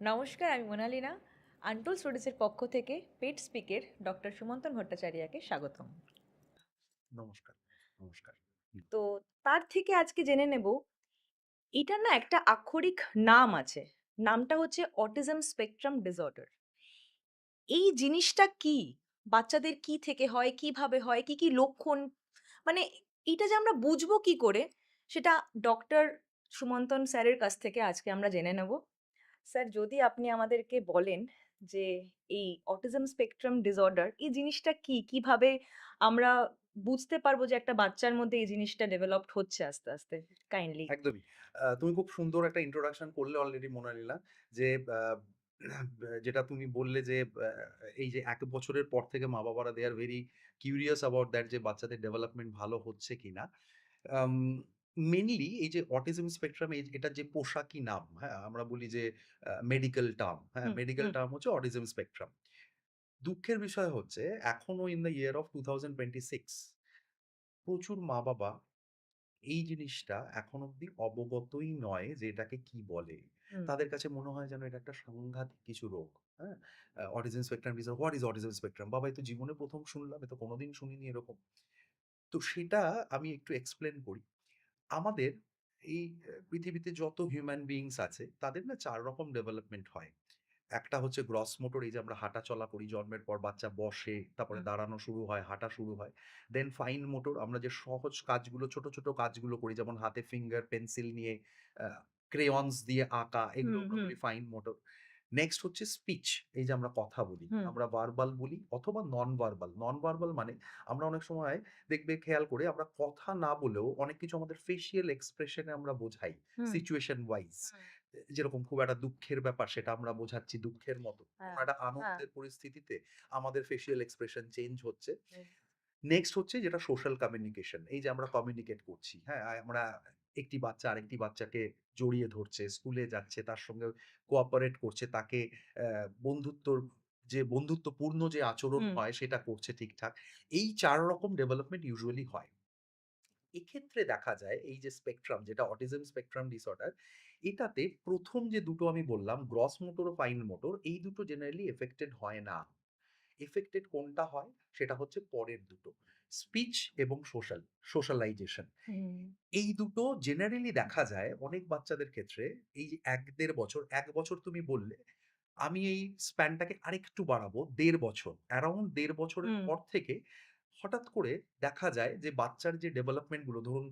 নমস্কার, আমি মোনালিনা। আনটোল স্টোরিজের পক্ষ থেকে পেট স্পিকের ডক্টর সুমন্তন ভট্টাচার্যকে স্বাগতম। নমস্কার, নমস্কার। হুম, তো তার থেকে আজকে জেনে নেব, এটার না একটা আক্ষরিক নাম আছে। নামটা হচ্ছে অটিজম স্পেকট্রাম ডিসঅর্ডার। এই জিনিসটা কি? বাচ্চাদের কি থেকে হয়, কিভাবে হয়, কি, কি লক্ষণ? মানে এটা যে আমরা বুঝবো কি করে, সেটা ডক্টর সুমন্তন স্যারের কাছ থেকে আজকে আমরা জেনে নেব। স্যার, যদি আপনি আমাদেরকে বলেন যে এই অটিজম স্পেকট্রাম ডিসঅর্ডার এই জিনিসটা কি? কিভাবে আমরা বুঝতে পারবো যে একটা বাচ্চার মধ্যে এই জিনিসটা ডেভেলপড হচ্ছে আস্তে, আস্তে? কাইন্ডলি। একদমই। তুমি খুব সুন্দর একটা ইন্ট্রোডাকশন করলে অলরেডি মোনালিলা। যে যেটা তুমি বললে যে এই যে ১ বছরের পর থেকে মা-বাবারা they are very curious about that যে বাচ্চাদের ডেভেলপমেন্ট ভালো হচ্ছে কিনা। আম মেইনলি এই যে অটিজম স্পেকট্রাম এটার যে পোশাকি নাম, হ্যাঁ? আমরা বলি যে মেডিকেল টার্ম, হ্যাঁ? হুম, মেডিকেল হুম, টার্ম হচ্ছে অটিজম স্পেকট্রাম। দুঃখের বিষয় হচ্ছে এখনো ইন দ্যা ইয়ার অফ 2026 প্রচুর মা-বাবা এই জিনিসটা এখন অব্দি অবগতই নয় যে এটাকে কি বলে। হুম, তাদের কাছে মনে হয় যেন এটা একটা সাংঘাতিক কিছু রোগ। হ্যাঁ? Autism spectrum disorder, what is autism spectrum? বাবা এই তো জীবনে ১ম শুনলাম, এ তো কোনোদিন শুনিনি এরকম। তো সেটা আমি একটু এক্সপ্লেন করি। আমাদের এই পৃথিবীতে যত হিউম্যান বিইংস আছে তাদের না ৪ রকম ডেভেলপমেন্ট হয়। একটা হচ্ছে গ্রস মোটর, এই যে আমরা হাঁটা চলা করি, জন্মের পর বাচ্চা বসে, তারপরে হুম, দাঁড়ানো শুরু হয়, হাঁটা শুরু হয়। দেন ফাইন মোটর, আমরা যে সহজ কাজগুলো, ছোট, ছোট কাজগুলো করি যেমন হাতে ফিঙ্গার পেন্সিল নিয়ে আ ক্রেয়নস দিয়ে আঁকা, এগুলো হুম, আমরা হুম, বলি ফাইন মোটর। নেক্সট হচ্ছে স্পিচ, এই যে আমরা কথা বলি। হুম, আমরা ভার্বাল বলি অথবা নন ভার্বাল। নন ভার্বাল মানে আমরা অনেক সময় দেখবে খেয়াল করে আমরা কথা না বলেও অনেক কিছু আমাদের ফেসিয়াল এক্সপ্রেশন এ আমরা বোঝাই হুম, সিচুয়েশন ওয়াইজ। হুম। যেরকম খুব একটা দুঃখের ব্যাপার সেটা আমরা বোঝাচ্ছি দুঃখের মতো। কোনো হ্যাঁ, একটা হ্যাঁ। আনন্দের পরিস্থিতিতে আমাদের ফেসিয়াল এক্সপ্রেশন চেঞ্জ হচ্ছে। হুম, নেক্সট হচ্ছে যেটা সোশ্যাল কমিউনিকেশন। এই যে আমরা কমিউনিকেট করছি, হ্যাঁ? আমরা একটি বাচ্চা আরেকটি বাচ্চাকে জড়িয়ে ধরছে, স্কুলে যাচ্ছে, তার সঙ্গে কোঅপারেট করছে, তাকে বন্ধুত্বর যে বন্ধুত্বপূর্ণ যে আচরণ হুম, হয় সেটা করছে ঠিকঠাক। এই ৪ রকম ডেভেলপমেন্ট ইউজুয়ালি হয়। এক্ষেত্রে দেখা যায় এই যে স্পেকট্রাম যেটা অটিজম স্পেকট্রাম ডিসঅর্ডার, এটাতে ১ম যে দুটো আমি বললাম গ্রস মোটর ও ফাইন মোটর, এই দুটো জেনারেলি এফেক্টেড হয় না। এফেক্টেড কোনটা হয়? সেটা হচ্ছে পরের দুটো। স্পিচ এবং সোশ্যালাইজেশন। হুম, এই দুটো জেনারেলি দেখা যায় অনেক বাচ্চাদের ক্ষেত্রে এই যে ১-১.৫ বছর, ১ বছর তুমি বললে, আমি এই স্প্যানটাকে আরেকটু বাড়াবো ১.৫ বছর। অ্যারাউন্ড ১.৫ বছরের হুম, পর থেকে হঠাৎ করে দেখা যায় যে বাচ্চার যে ডেভেলপমেন্ট গুলো ধরুন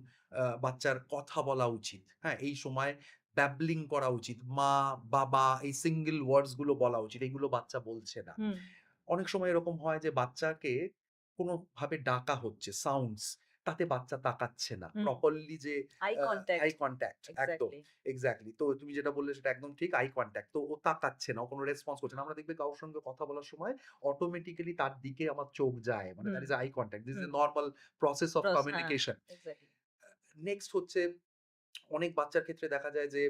বাচ্চার কথা বলা উচিত, হ্যাঁ? এই সময় ব্যাবলিং করা উচিত। মা, বাবা এই সিঙ্গল ওয়ার্ডস গুলো বলা উচিত। এগুলো বাচ্চা বলছে না। হুম, অনেক সময় এরকম হয় যে বাচ্চাকে কোনোভাবে ডাকা হচ্ছে সাউন্ডস, তাতে বাচ্চা তাকাচ্ছে না। হুম। প্রপারলি যে আই আই কনট্যাক্ট। কনট্যাক্ট একদম এক্সাক্টলি। এক্সাক্টলি। তো তুমি যেটা বললে সেটা একদম ঠিক আই কনট্যাক্ট। তো ও তাকাচ্ছে না, ও কোনো রেসপন্স করছে না। আমরা দেখবে কারো সঙ্গে কথা বলার সময় অটোমেটিক্যালি তার দিকে আমার চোখ যায়। মানে হুম, that is eye contact. This is hmm. A normal process of হ্যাঁ, কমিউনিকেশন। এক্সাক্টলি। নেক্সট হচ্ছে অনেক বাচ্চার ক্ষেত্রে দেখা যায় যে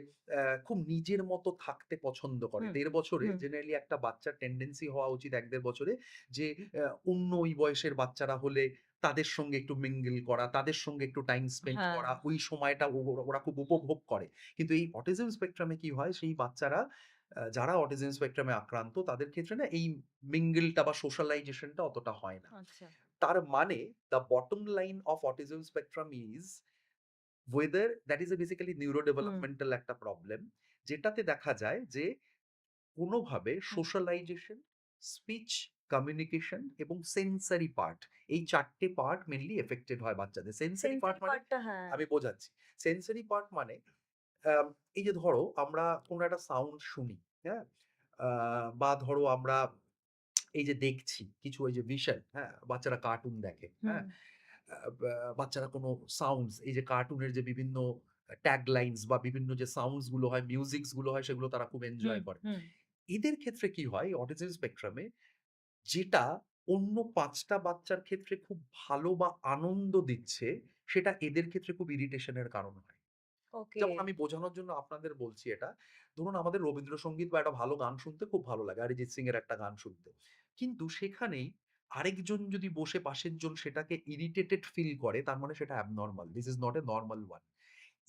খুব নিজের মতো থাকতে পছন্দ করে। হুম, ১.৫ বছরে হুম, জেনারেলি একটা বাচ্চার টেনডেন্সি হওয়া উচিত ১-১.৫ বছরে যে অন্য ওই বয়সের বাচ্চারা হলে তাদের সঙ্গে একটু মিঙ্গল করা, তাদের সঙ্গে একটু টাইম স্পেন্ড হ্যাঁ, করা, ওই সময়টা ওরা খুব উপভোগ করে। কিন্তু এই অটিজম স্পেকট্রাম এ কি হয় সেই বাচ্চারা যারা অটিজম স্পেকট্রাম এ আক্রান্ত তাদের ক্ষেত্রে না এই মিঙ্গলটা বা সোশ্যালাইজেশন টা অতটা হয় না। আচ্ছা। তার মানে the bottom line of autism spectrum is whether that is a basically hmm, neurodevelopmental একটা প্রবলেম, যেটাতে দেখা যায় যে কোনোভাবে হুম। সোশ্যালাইজেশন, স্পিচ, কমিউনিকেশন এবং সেন্সরি পার্ট, এই ৪ টে পার্ট মেইনলি এফেক্টেড হয় বাচ্চাদের। সেন্সরি পার্ট সেনসরি মানে পার্টটা হ্যাঁ। আমি বোঝাচ্ছি। সেন্সরি পার্ট মানে এই যে ধরো আমরা কোনো একটা সাউন্ড শুনি, হ্যাঁ? আ বা ধরো আমরা এই যে দেখছি কিছু ওই যে ভিশন, হ্যাঁ? বাচ্চারা কার্টুন দেখে, হুম, হ্যাঁ? আ বা বাচ্চারা কোনো সাউন্ডস, এই যে কার্টুনের যে বিভিন্ন ট্যাগ লাইনস বা বিভিন্ন যে সাউন্ডস গুলো হয়, মিউজিকস গুলো হয় সেগুলো তারা খুব হুম, এনজয় করে। হুম। এদের ক্ষেত্রে কি হয় অটিজম স্পেকট্রামে যেটা অন্য ৫ টা বাচ্চার ক্ষেত্রে খুব ভালো বা আনন্দ দিচ্ছে, সেটা এদের ক্ষেত্রে খুব ইরিটেশন এর কারণ হয়। ওকে। যেমন আমি বোঝানোর জন্য আপনাদের বলছি এটা। ধরুন আমাদের রবীন্দ্রসঙ্গীত বা একটা ভালো গান শুনতে খুব ভালো লাগে। অরিজিৎ সিং এর একটা গান শুনতে। কিন্তু সেখানেই আরেকজন যদি বসে পাশের জন সেটাকে ইরিটেটেড ফিল করে তার মানে সেটা abnormal. This is not A normal one.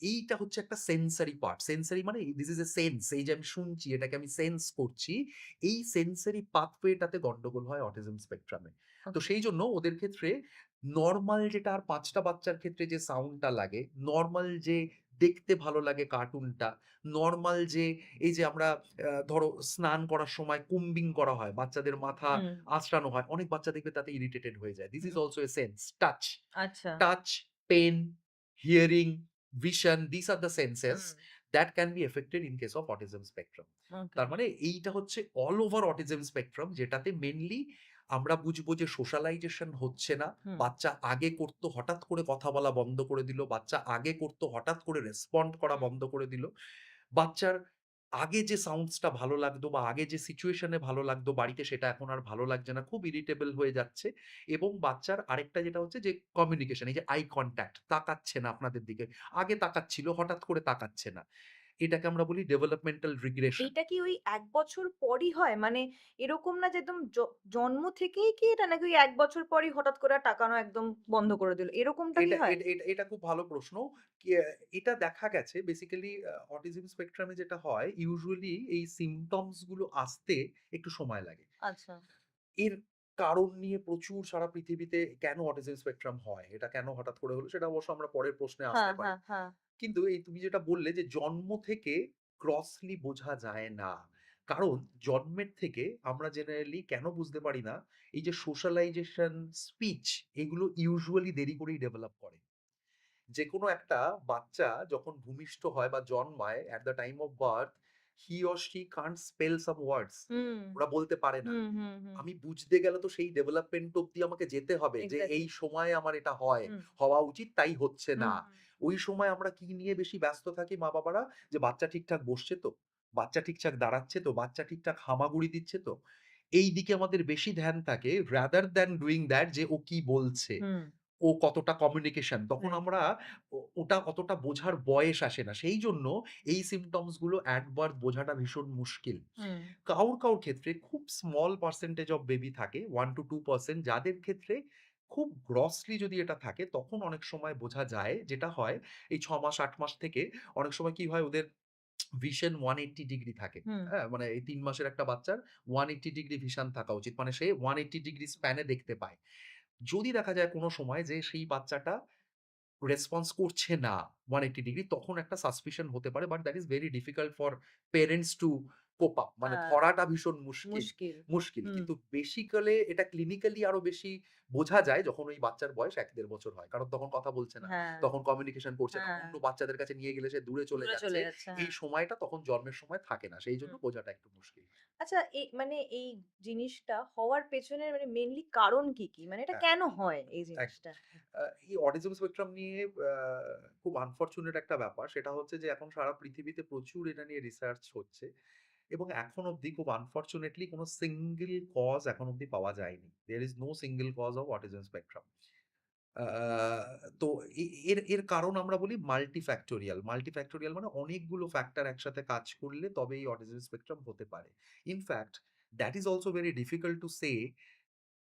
এইটা হচ্ছে একটা সেন্সরি পার্ট। সেন্সরি মানে দিস ইস এ সেন্স। এই যে আমি শুনছি এটাকে আমি সেন্স করছি। এই সেন্সরি পাথওয়েটাতে গন্ডগোল হয় অটিজম স্পেকট্রামে। তো ওকে। সেই জন্য ওদের ক্ষেত্রে নরমাল যেটা আর ৫ টা বাচ্চার ক্ষেত্রে যে সাউন্ডটা লাগে, নরমাল যে দেখতে ভালো লাগে কার্টুনটা, নরমাল যে এই যে আমরা ধরো স্নান করার সময় কুম্বিং করা হয়, বাচ্চাদের মাথা হুম, আঁচড়ানো হয়। অনেক বাচ্চা দেখবে তাতে ইরিটেটেড হয়ে যায়। This is hmm. Also a sense. Touch. আচ্ছা। Touch, pain, hearing, vision, these are the hmm, senses that can be affected in case of autism spectrum. ওকে। তার মানে এইটা হচ্ছে অল ওভার অটিজম স্পেকট্রাম যেটাতে মেইনলি আমরা বুঝবো যে সোশ্যালাইজেশন হচ্ছে না। হুম, বাচ্চা আগে করতো হঠাৎ করে কথা বলা বন্ধ করে দিল। বাচ্চা আগে করতো হঠাৎ করে রেসপন্ড করা হুম। বন্ধ করে দিল। বাচ্চার আগে যে সাউন্ডসটা ভালো লাগতো বা আগে যে সিচুয়েশনে ভালো লাগতো বাড়িতে সেটা এখন আর ভালো লাগছে না। খুব ইরিটেবল হয়ে যাচ্ছে এবং বাচ্চার আরেকটা যেটা হচ্ছে যে কমিউনিকেশন এই যে আই কনট্যাক্ট তাকাচ্ছে না আপনাদের দিকে। আগে তাকাচ্ছিল হঠাৎ করে তাকাচ্ছে না। এটাকে আমরা বলি ডেভেলপমেন্টাল রিগ্রেশন। এইটা কি ওই ১ বছর পরই হয়? মানে এরকম না যে একদম জন্ম থেকেই কি এটা নাকি ওই ১ বছর পরই হঠাৎ করে আর তাকানো একদম বন্ধ করে দিল? এরকমটা কি এটা হয়? এটা এটা এটা খুব ভালো প্রশ্ন। কি এটা দেখা গেছে বেসিক্যালি অটিজম স্পেকট্রাম এ যেটা হয় ইউজুয়ালি এই সিম্পটমস গুলো আসতে একটু সময় লাগে। আচ্ছা। এর কারণ নিয়ে প্রচুর সারা পৃথিবীতে কেন অটিজম স্পেকট্রাম হয়? এটা কেন হঠাৎ করে হলো? সেটা অবশ্য আমরা পরের প্রশ্নে হ্যাঁ, আসতে পারি। হ্যাঁ, হ্যাঁ। কিন্তু এই তুমি যেটা বললে যে জন্ম থেকে গ্রসলি বোঝা যায় না। কারণ জন্মের থেকে আমরা জেনারেলি কেন বুঝতে পারি না? এই যে সোশ্যালাইজেশন, স্পিচ এগুলো ইউজুয়ালি দেরি করেই ডেভেলপ করে। যেকোনো একটা বাচ্চা যখন ভূমিষ্ঠ হয় বা জন্মায় at the time of birth, he or she can't spell some words. হুম, ওরা বলতে পারে না। হুম, হুম, হুম। আমি বুঝতে গেলে তো সেই ডেভেলপমেন্ট অব্দি আমাকে যেতে হবে যে এই এক্সাক্টলি। সময়ে আমার এটা হয়, হুম, হওয়া উচিত তাই হচ্ছে হুম, না। হুম, ওই সময় আমরা কি নিয়ে বেশি ব্যস্ত থাকি মা-বাবারা? যে বাচ্চা ঠিকঠাক বসছে তো? বাচ্চা ঠিকঠাক দাঁড়াচ্ছে তো? বাচ্চা ঠিকঠাক হামাগুড়ি দিচ্ছে তো? এই দিকে আমাদের বেশি ধ্যান থাকে rather than doing that যে ও কি বলছে? হুম। ও কতটা কমিউনিকেশন তখন রাইট, আমরা রাইট। ওটা অতটা বোঝার বয়স আসে না। সেইজন্য এই সিম্পটমস গুলো at birth বোঝাটা ভীষণ মুশকিল। হুম, কারোর ক্ষেত্রে খুব স্মল পার্সেন্টেজ অফ বেবি থাকে 1-2% যাদের ক্ষেত্রে খুব গ্রসলি যদি এটা থাকে তখন অনেক সময় বোঝা যায় যেটা হয় এই ৬ মাস ৮ মাস থেকে অনেক সময় কি হয় ওদের ভিশন 180 ডিগ্রি থাকে। হুম, হ্যাঁ? মানে এই ৩ মাসের একটা বাচ্চার 180 ডিগ্রি ভিশন থাকা উচিত। মানে সে 180 ডিগ্রি স্প্যান এ দেখতে পায়। যদি দেখা যায় কোন সময় যে সেই বাচ্চাটা রেসপন্স করছে না 180 ডিগ্রি তখন একটা সাসপিশন হতে পারে। But that is very difficult for parents to cope up. মানে হ্যাঁ, ধরাটা ভীষণ মুশকিল। মুশকিল। মুশকিল। হুম, কিন্তু বেসিক্যালি এটা ক্লিনিক্যালি আরো বেশি বোঝা যায় যখন ওই বাচ্চার বয়স ১-১.৫ বছর হয়। কারণ তখন কথা বলছে না। হ্যাঁ, তখন কমিউনিকেশন করছে না। হ্যাঁ। অন্য বাচ্চাদের কাছে নিয়ে গেলে সে দূরে চলে দূরে যাচ্ছে। চলে যাচ্ছে, এই হ্যাঁ। সময়টা তখন জন্মের সময় থাকে না। সেইজন্য হুম। বোঝাটা একটু মুশকিল। আচ্ছা মানে এই জিনিসটা হওয়ার পেছনের মানে মেইনলি কারণ কি, কি? মানে এটা হ্যাঁ, কেন হয় এই একদম। জিনিসটা? এই অটিজম স্পেকট্রাম নিয়ে আ খুব আনফরচুনেট একটা ব্যাপার। সেটা হচ্ছে যে এখন সারা পৃথিবীতে প্রচুর এটা নিয়ে রিসার্চ হচ্ছে। এবং এখন অব্দি খুব আনফরচুনেটলি কোন সিঙ্গল কজ এখন অব্দি পাওয়া যায়নি। There is no single cause of autism spectrum. আ তো এর কারণ আমরা বলি মাল্টিফ্যাক্টোরিয়াল। মাল্টিফ্যাক্টোরিয়াল মানে অনেকগুলো ফ্যাক্টর একসাথে কাজ করলে তবে এই অটিজম স্পেকট্রাম হতে পারে। In fact that is also very difficult to say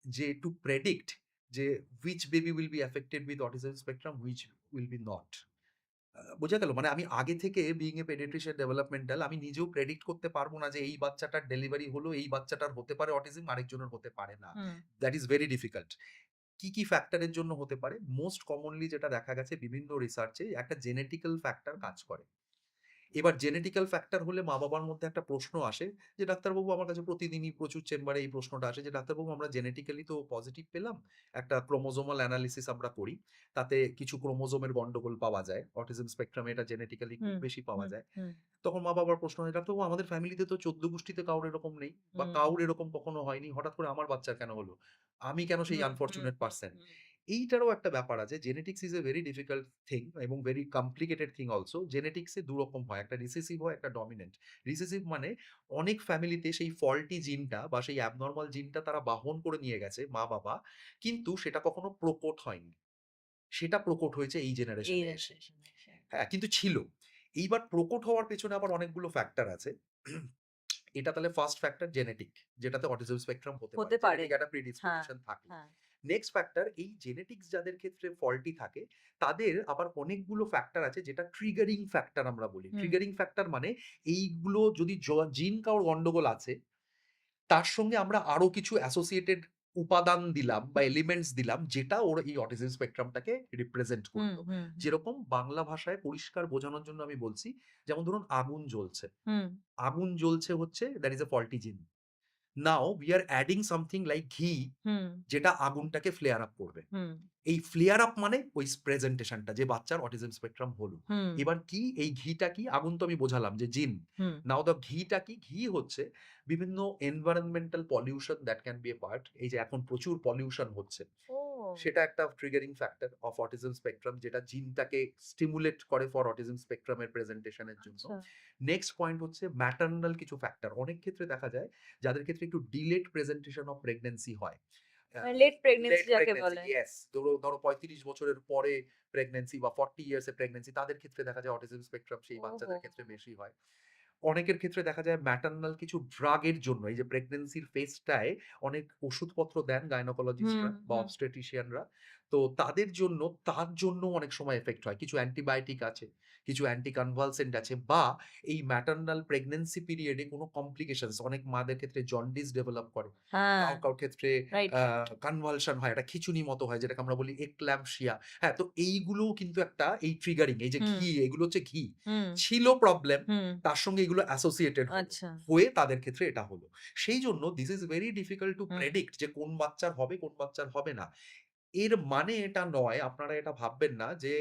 যে টু প্রেডিক্ট যে which baby will be affected with autism spectrum, which will be not. বোঝা গেল? মানে আমি আগে থেকে being a pediatrician developmental আমি নিজেও প্রেডিক্ট করতে পারব না যে এই বাচ্চাটার ডেলিভারি হলো, এই বাচ্চাটার হতে পারে অটিজম, আরেকজনের হতে পারে না। হুম, দ্যাট ইস ভেরি ডিফিকাল্ট। কি ফ্যাক্টর এর জন্য হতে পারে? মোস্ট কমনলি যেটা দেখা গেছে বিভিন্ন রিসার্চে একটা জেনেটিক্যাল ফ্যাক্টর কাজ করে। এবার জেনেটিক্যাল ফ্যাক্টর হলে মা-বাবার মধ্যে একটা প্রশ্ন আসে যে, "ডাক্তারবাবু আমার কাছে প্রতিদিনই প্রচুর চেম্বারে এই প্রশ্নটা আসে যে, ডাক্তারবাবু আমরা জেনেটিক্যালি তো পজিটিভ পেলাম। একটা ক্রোমোজোমাল অ্যানালিসিস আমরা করি। তাতে কিছু ক্রোমোজোমের গন্ডগোল পাওয়া যায়। অটিজম স্পেকট্রাম এটা জেনেটিক্যালি খুব হুম, বেশি পাওয়া হুম, যায়।" হুম, তখন মা-বাবার প্রশ্ন হয়, "ডাক্তারবাবু আমাদের ফ্যামিলিতে তো ১৪ গোষ্ঠীতে কারোর এরকম নেই বা হুম, কারোর এরকম কখনো হয়নি। হঠাৎ করে আমার বাচ্চার কেন হলো? আমি কেন সেই হুম, হুম, আনফরচুনেট হুম, পারসন?" হুম, এইটারও একটা ব্যাপার আছে। Genetics is a very difficult thing এবং very complicated thing also. Genetics এ ২ রকম হয়। একটা রিসেসিভ হয়, একটা ডমিন্যান্ট। রিসেসিভ মানে অনেক ফ্যামিলিতে সেই ফল্টি জিনটা বা সেই অ্যাবনরমাল জিনটা তারা বাহন করে নিয়ে গেছে মা-বাবা। কিন্তু সেটা কখনো প্রকট হয়নি। সেটা প্রকট হয়েছে এই এই জেনারেশনে এসে। জেনারেশন এসে। হ্যাঁ, কিন্তু ছিল। এইবার প্রকট হওয়ার পেছনে আবার অনেকগুলো ফ্যাক্টর আছে। এটা তাহলে ফার্স্ট ফ্যাক্টর জেনেটিক, যেটাতে অটিজম স্পেকট্রাম হতে পারে। হতে পারে। জেনেটিক একটা হ্যাঁ, প্রিডিসপোজিশন থাকে। হ্যাঁ। নেক্সট ফ্যাক্টর, এই জেনেটিক্স যাদের ক্ষেত্রে ফল্টি থাকে, তাদের আবার অনেকগুলো ফ্যাক্টর আছে যেটা ট্রিগারিং ফ্যাক্টর আমরা বলি। হুম, ট্রিগারিং ফ্যাক্টর মানে এইগুলো যদি জিন কারোর গন্ডগোল আছে, তার সঙ্গে আমরা আরো কিছু অ্যাসোসিয়েটেড উপাদান দিলাম বা এলিমেন্টস দিলাম যেটা ওর এই অটিজম স্পেকট্রামটাকে রিপ্রেজেন্ট হুম, করলো। হুম, হুম, যেরকম বাংলা ভাষায় পরিষ্কার বোঝানোর জন্য আমি বলছি, যেমন ধরুন আগুন জ্বলছে। হুম, আগুন জ্বলছে হচ্ছে দ্যাট ইজ এ ফল্টি জিন। Now we are adding something like ঘি, হুম, যেটা আগুনটাকে ফ্লেয়ার আপ করবে। হুম, এই ফ্লেয়ার আপ মানে ওই প্রেজেন্টেশনটা যে বাচ্চার অটিজম স্পেকট্রাম হলো। হুম, এবার কি এই ঘিটা কি? আগুন তো আমি বোঝালাম যে জিন। হুম। নাও দ্যা ঘিটা কি? ঘি হচ্ছে বিভিন্ন environmental pollution that can B A part. এই যে এখন প্রচুর পলিউশন হচ্ছে। ও! সেটা একটা triggering factor of autism spectrum, যেটা জিনটাকে স্টিমুলেট করে ফর অটিজম স্পেকট্রাম এর প্রেজেন্টেশন এর জন্য। আচ্ছা। নেক্সট পয়েন্ট হচ্ছে ম্যাটারনাল কিছু ফ্যাক্টর। অনেক ক্ষেত্রে দেখা যায় যাদের ক্ষেত্রে একটু ডিলেড প্রেজেন্টেশন অফ প্রেগন্যান্সি হয়। আ মানে লেট প্রেগন্যান্সি লেট যাকে প্রেগন্যান্সি, বলে। ইয়েস। ধরো ৩৫ বছরের পরে প্রেগন্যান্সি বা 40 ইয়ার্স এর প্রেগন্যান্সি, তাদের ক্ষেত্রে দেখা যায় অটিজম স্পেকট্রাম সেই ওহো! বাচ্চাদের ক্ষেত্রে বেশি হয়। অনেকের ক্ষেত্রে দেখা যায় ম্যাটারনাল কিছু ড্রাগের জন্য, এই যে প্রেগন্যান্সির ফেজটায় অনেক ওষুধপত্র দেন হুম, গাইনোকোলজিস্টরা বা হুম। অবস্টেট্রিশিয়ানরা। তো তার জন্য অনেক সময় এফেক্ট হয়। কিছু অ্যান্টিবায়োটিক আছে, কিছু অ্যান্টি কনভালসেন্ট আছে, বা এই ম্যাটারনাল প্রেগন্যান্সি পিরিয়ডে কোনো কমপ্লিকেশনস, অনেক মাদের ক্ষেত্রে জন্ডিস ডেভেলপ করে। হ্যাঁ, কারোর ক্ষেত্রে রাইট, আ রাইট। কনভালশন হয়, একটা খিঁচুনি মতো হয় যেটাকে আমরা বলি এক্ল্যাম্পসিয়া। হ্যাঁ, তো এইগুলোও কিন্তু একটা এই ট্রিগারিং, এই যে হুম, ঘি, এগুলো হচ্ছে ঘি। হুম, ছিল প্রবলেম, হুম। তার সঙ্গে এগুলো অ্যাসোসিয়েটেড হলো। আচ্ছা। হয়ে তাদের ক্ষেত্রে এটা হলো। সেই জন্য this is very difficult to hmm, predict যে কোন বাচ্চার হবে, কোন বাচ্চার হবে না। এর মানে এটা নয়, আপনারা এটা ভাববেন না যে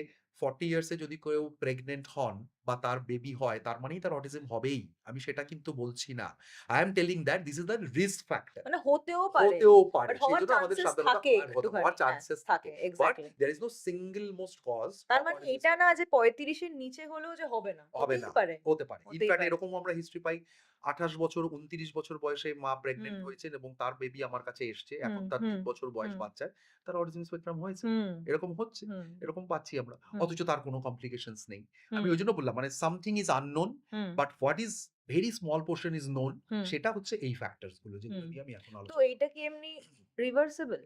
40 ইয়ার্স এ যদি কেউ প্রেগন্যান্ট হন বা তার বেবি হয় তার মানেই তার অটিজম হবেই। আমি সেটা কিন্তু বলছি না। I am telling that this is the risk factor. মানে হতেও পারে। হতেও পারে। বাট হওয়ার সেজন্য আমাদের চান্সেস সাবধানতা থাকে হওয়ার একটুখানি। হ্যাঁ, চান্সেস থাকে। থাকে। But exactly. there is no single most cause তার of মানে autism এটা না spectrum. যে ৩৫ এর নিচে হলেও যে হবে না। হবে হতেই না, পারে। হতে পারে। হতেই ইনফ্যাক্ট পারে। এরকমও আমরা হিস্ট্রি পাই। ২৮ বছর ২৯ বছর বয়সে মা প্রেগন্যান্ট হুম, হয়েছেন এবং তার বেবি আমার কাছে এসছে। হুম, এখন তার হুম, ৩ বছর বয়স হুম, বাচ্চার। তার অটিজম স্পেকট্রাম হয়েছে। হুম, এরকম হচ্ছে। হুম, এরকম পাচ্ছি আমরা। হুম, অথচ তার কোনো কমপ্লিকেশনস নেই। আমি হুম, ওইজন্য বললাম মানে something is unknown hmm, but what is very small portion is known, হুম, সেটা হচ্ছে এই ফ্যাক্টরস গুলো যেগুলো হুম। নিয়ে আমি এখন তো আলোচনা করব। এইটা কি এমনি রিভার্সিবল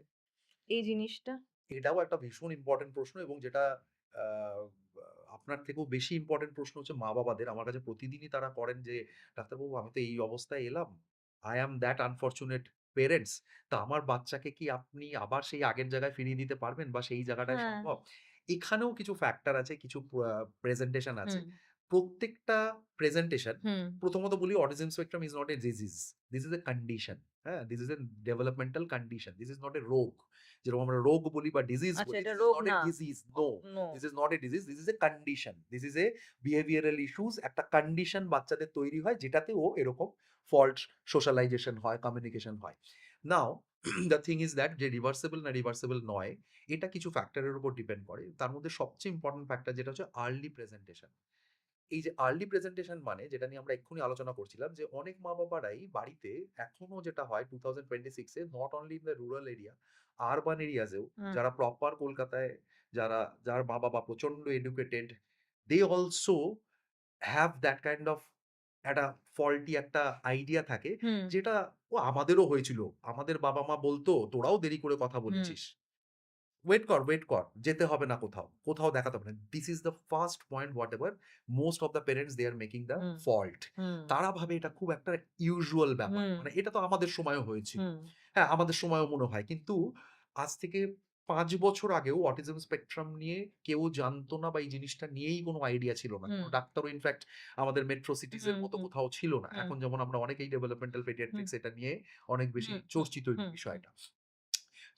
এই জিনিসটা? এটাও একটা ভীষণ ইম্পোর্টেন্ট প্রশ্ন, এবং যেটা আ আপনার থেকেও বেশি ইম্পোর্টেন্ট প্রশ্ন হচ্ছে মা-বাবাদের। আমার কাছে প্রতিদিনই তারা করেন যে, "ডাক্তারবাবু, আমি তো এই অবস্থায় এলাম। I am that unfortunate parents. তা আমার বাচ্চাকে কি আপনি আবার সেই আগের জায়গায় ফিরিয়ে দিতে পারবেন বা সেই জায়গাটায় হ্যাঁ। সম্ভব?" এখানেও কিছু ফ্যাক্টর আছে, কিছু প্রেজেন্টেশন আছে। হুম, প্রত্যেকটা প্রেজেন্টেশন, হুম। প্রথমত বলি autism spectrum is not a disease. This is a condition. হ্যাঁ? This is a developmental condition. This is not a রোগ। যেরকম আমরা রোগ বলি বা ডিজিজ আচ্ছা বলি, এটা দিস ইস রোগ নট এ না। Disease. No, no. This is not a disease, this is a condition. This is a behavioural issues, একটা কন্ডিশন বাচ্চাদের তৈরি হয় যেটাতে ও এরকম ফল্ট সোশ্যালাইজেশন হয়, কমিউনিকেশন হয়। নাও দ্যা থিং ইস দ্যাট যে রিভার্সিবল না রিভার্সিবল নয়, এটা কিছু ফ্যাক্টরের উপর ডিপেন্ড করে। তার মধ্যে সবচেয়ে ইম্পোর্টেন্ট ফ্যাক্টর যেটা হচ্ছে আর্লি প্রেজেন্টেশন। এই যে আর্লি প্রেজেন্টেশন মানে যেটা নিয়ে আমরা এক্ষুনি আলোচনা করছিলাম, যে অনেক মা-বাবারাই বাড়িতে এখনো যেটা হয় 2026 এ, not only in the rural area, urban areas এও হুম, যারা প্রপার কলকাতায়, যার মা-বাবা প্রচন্ড educated, they also have that kind of একটা ফল্টি একটা আইডিয়া থাকে, হুম, যেটা ও আমাদেরও হয়েছিল। আমাদের বাবা-মা বলত, "তোরাও দেরি করে কথা হুম, বলেছিস। ওয়েট কর। যেতে হবে না কোথাও। কোথাও দেখাতে হবে না।" This is the first point whatever most of the parents they are making the hmm, fault. হুম, তারা ভাবে এটা খুব একটা ইউজুয়াল ব্যাপার। হুম, মানে এটা তো আমাদের সময়ও হয়েছিল। হুম, হ্যাঁ, আমাদের সময়ও মনে হয়। কিন্তু আজ থেকে ৫ বছর আগেও অটিজম স্পেকট্রাম নিয়ে কেউ জানতো না বা এই জিনিসটা নিয়েই কোনো আইডিয়া ছিল না। হুম, কোনো ডাক্তারও ইনফ্যাক্ট আমাদের মেট্রো সিটিজ এর হুম, মতো হুম, কোথাও ছিল না। হুম, এখন যেমন আমরা অনেকেই ডেভেলপমেন্টাল হুম, পেডিয়াট্রিক্স এটা নিয়ে অনেক বেশি হুম, হুম, চর্চিত এই হুম, হুম, বিষয়টা।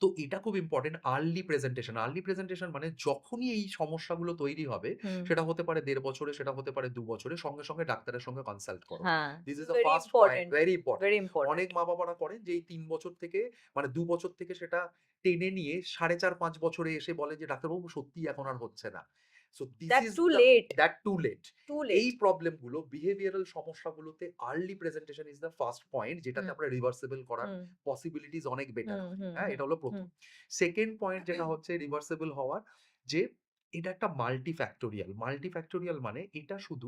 তো এটা খুব important early presentation. Early presentation মানে যখনই এই সমস্যাগুলো তৈরি হবে, হুম। সেটা হতে পারে ১.৫ বছরে, সেটা হতে পারে ২ বছরে, সঙ্গে, সঙ্গে ডাক্তারের সঙ্গে কনসাল্ট করো। হ্যাঁ, this this is is the very first point, important, very important. Very important. অনেক মা-বাবারা করেন যে এই ৩ বছর থেকে, মানে ২ বছর থেকে সেটা টেনে নিয়ে ৪.৫ বছরে এসে বলে যে, "ডাক্তারবাবু, সত্যিই এখন আর হচ্ছে না।" So this that's is too the late, that too late. Too এই লেট। প্রবলেম গুলো, বিহেভিয়ারাল সমস্যাগুলোতে early presentation is the first point, যেটাতে হুম, আমরা রিভার্সিবল করার হুম, পসিবিলিটিস অনেক বেটার হুম, হয়। হুম, হ্যাঁ? হুম, এটা হলো হুম, ১ম। সেকেন্ড পয়েন্ট যেটা হচ্ছে রিভার্সিবল হওয়ার, যে এটা একটা মাল্টি ফ্যাক্টোরিয়াল। মাল্টি ফ্যাক্টোরিয়াল মানে এটা শুধু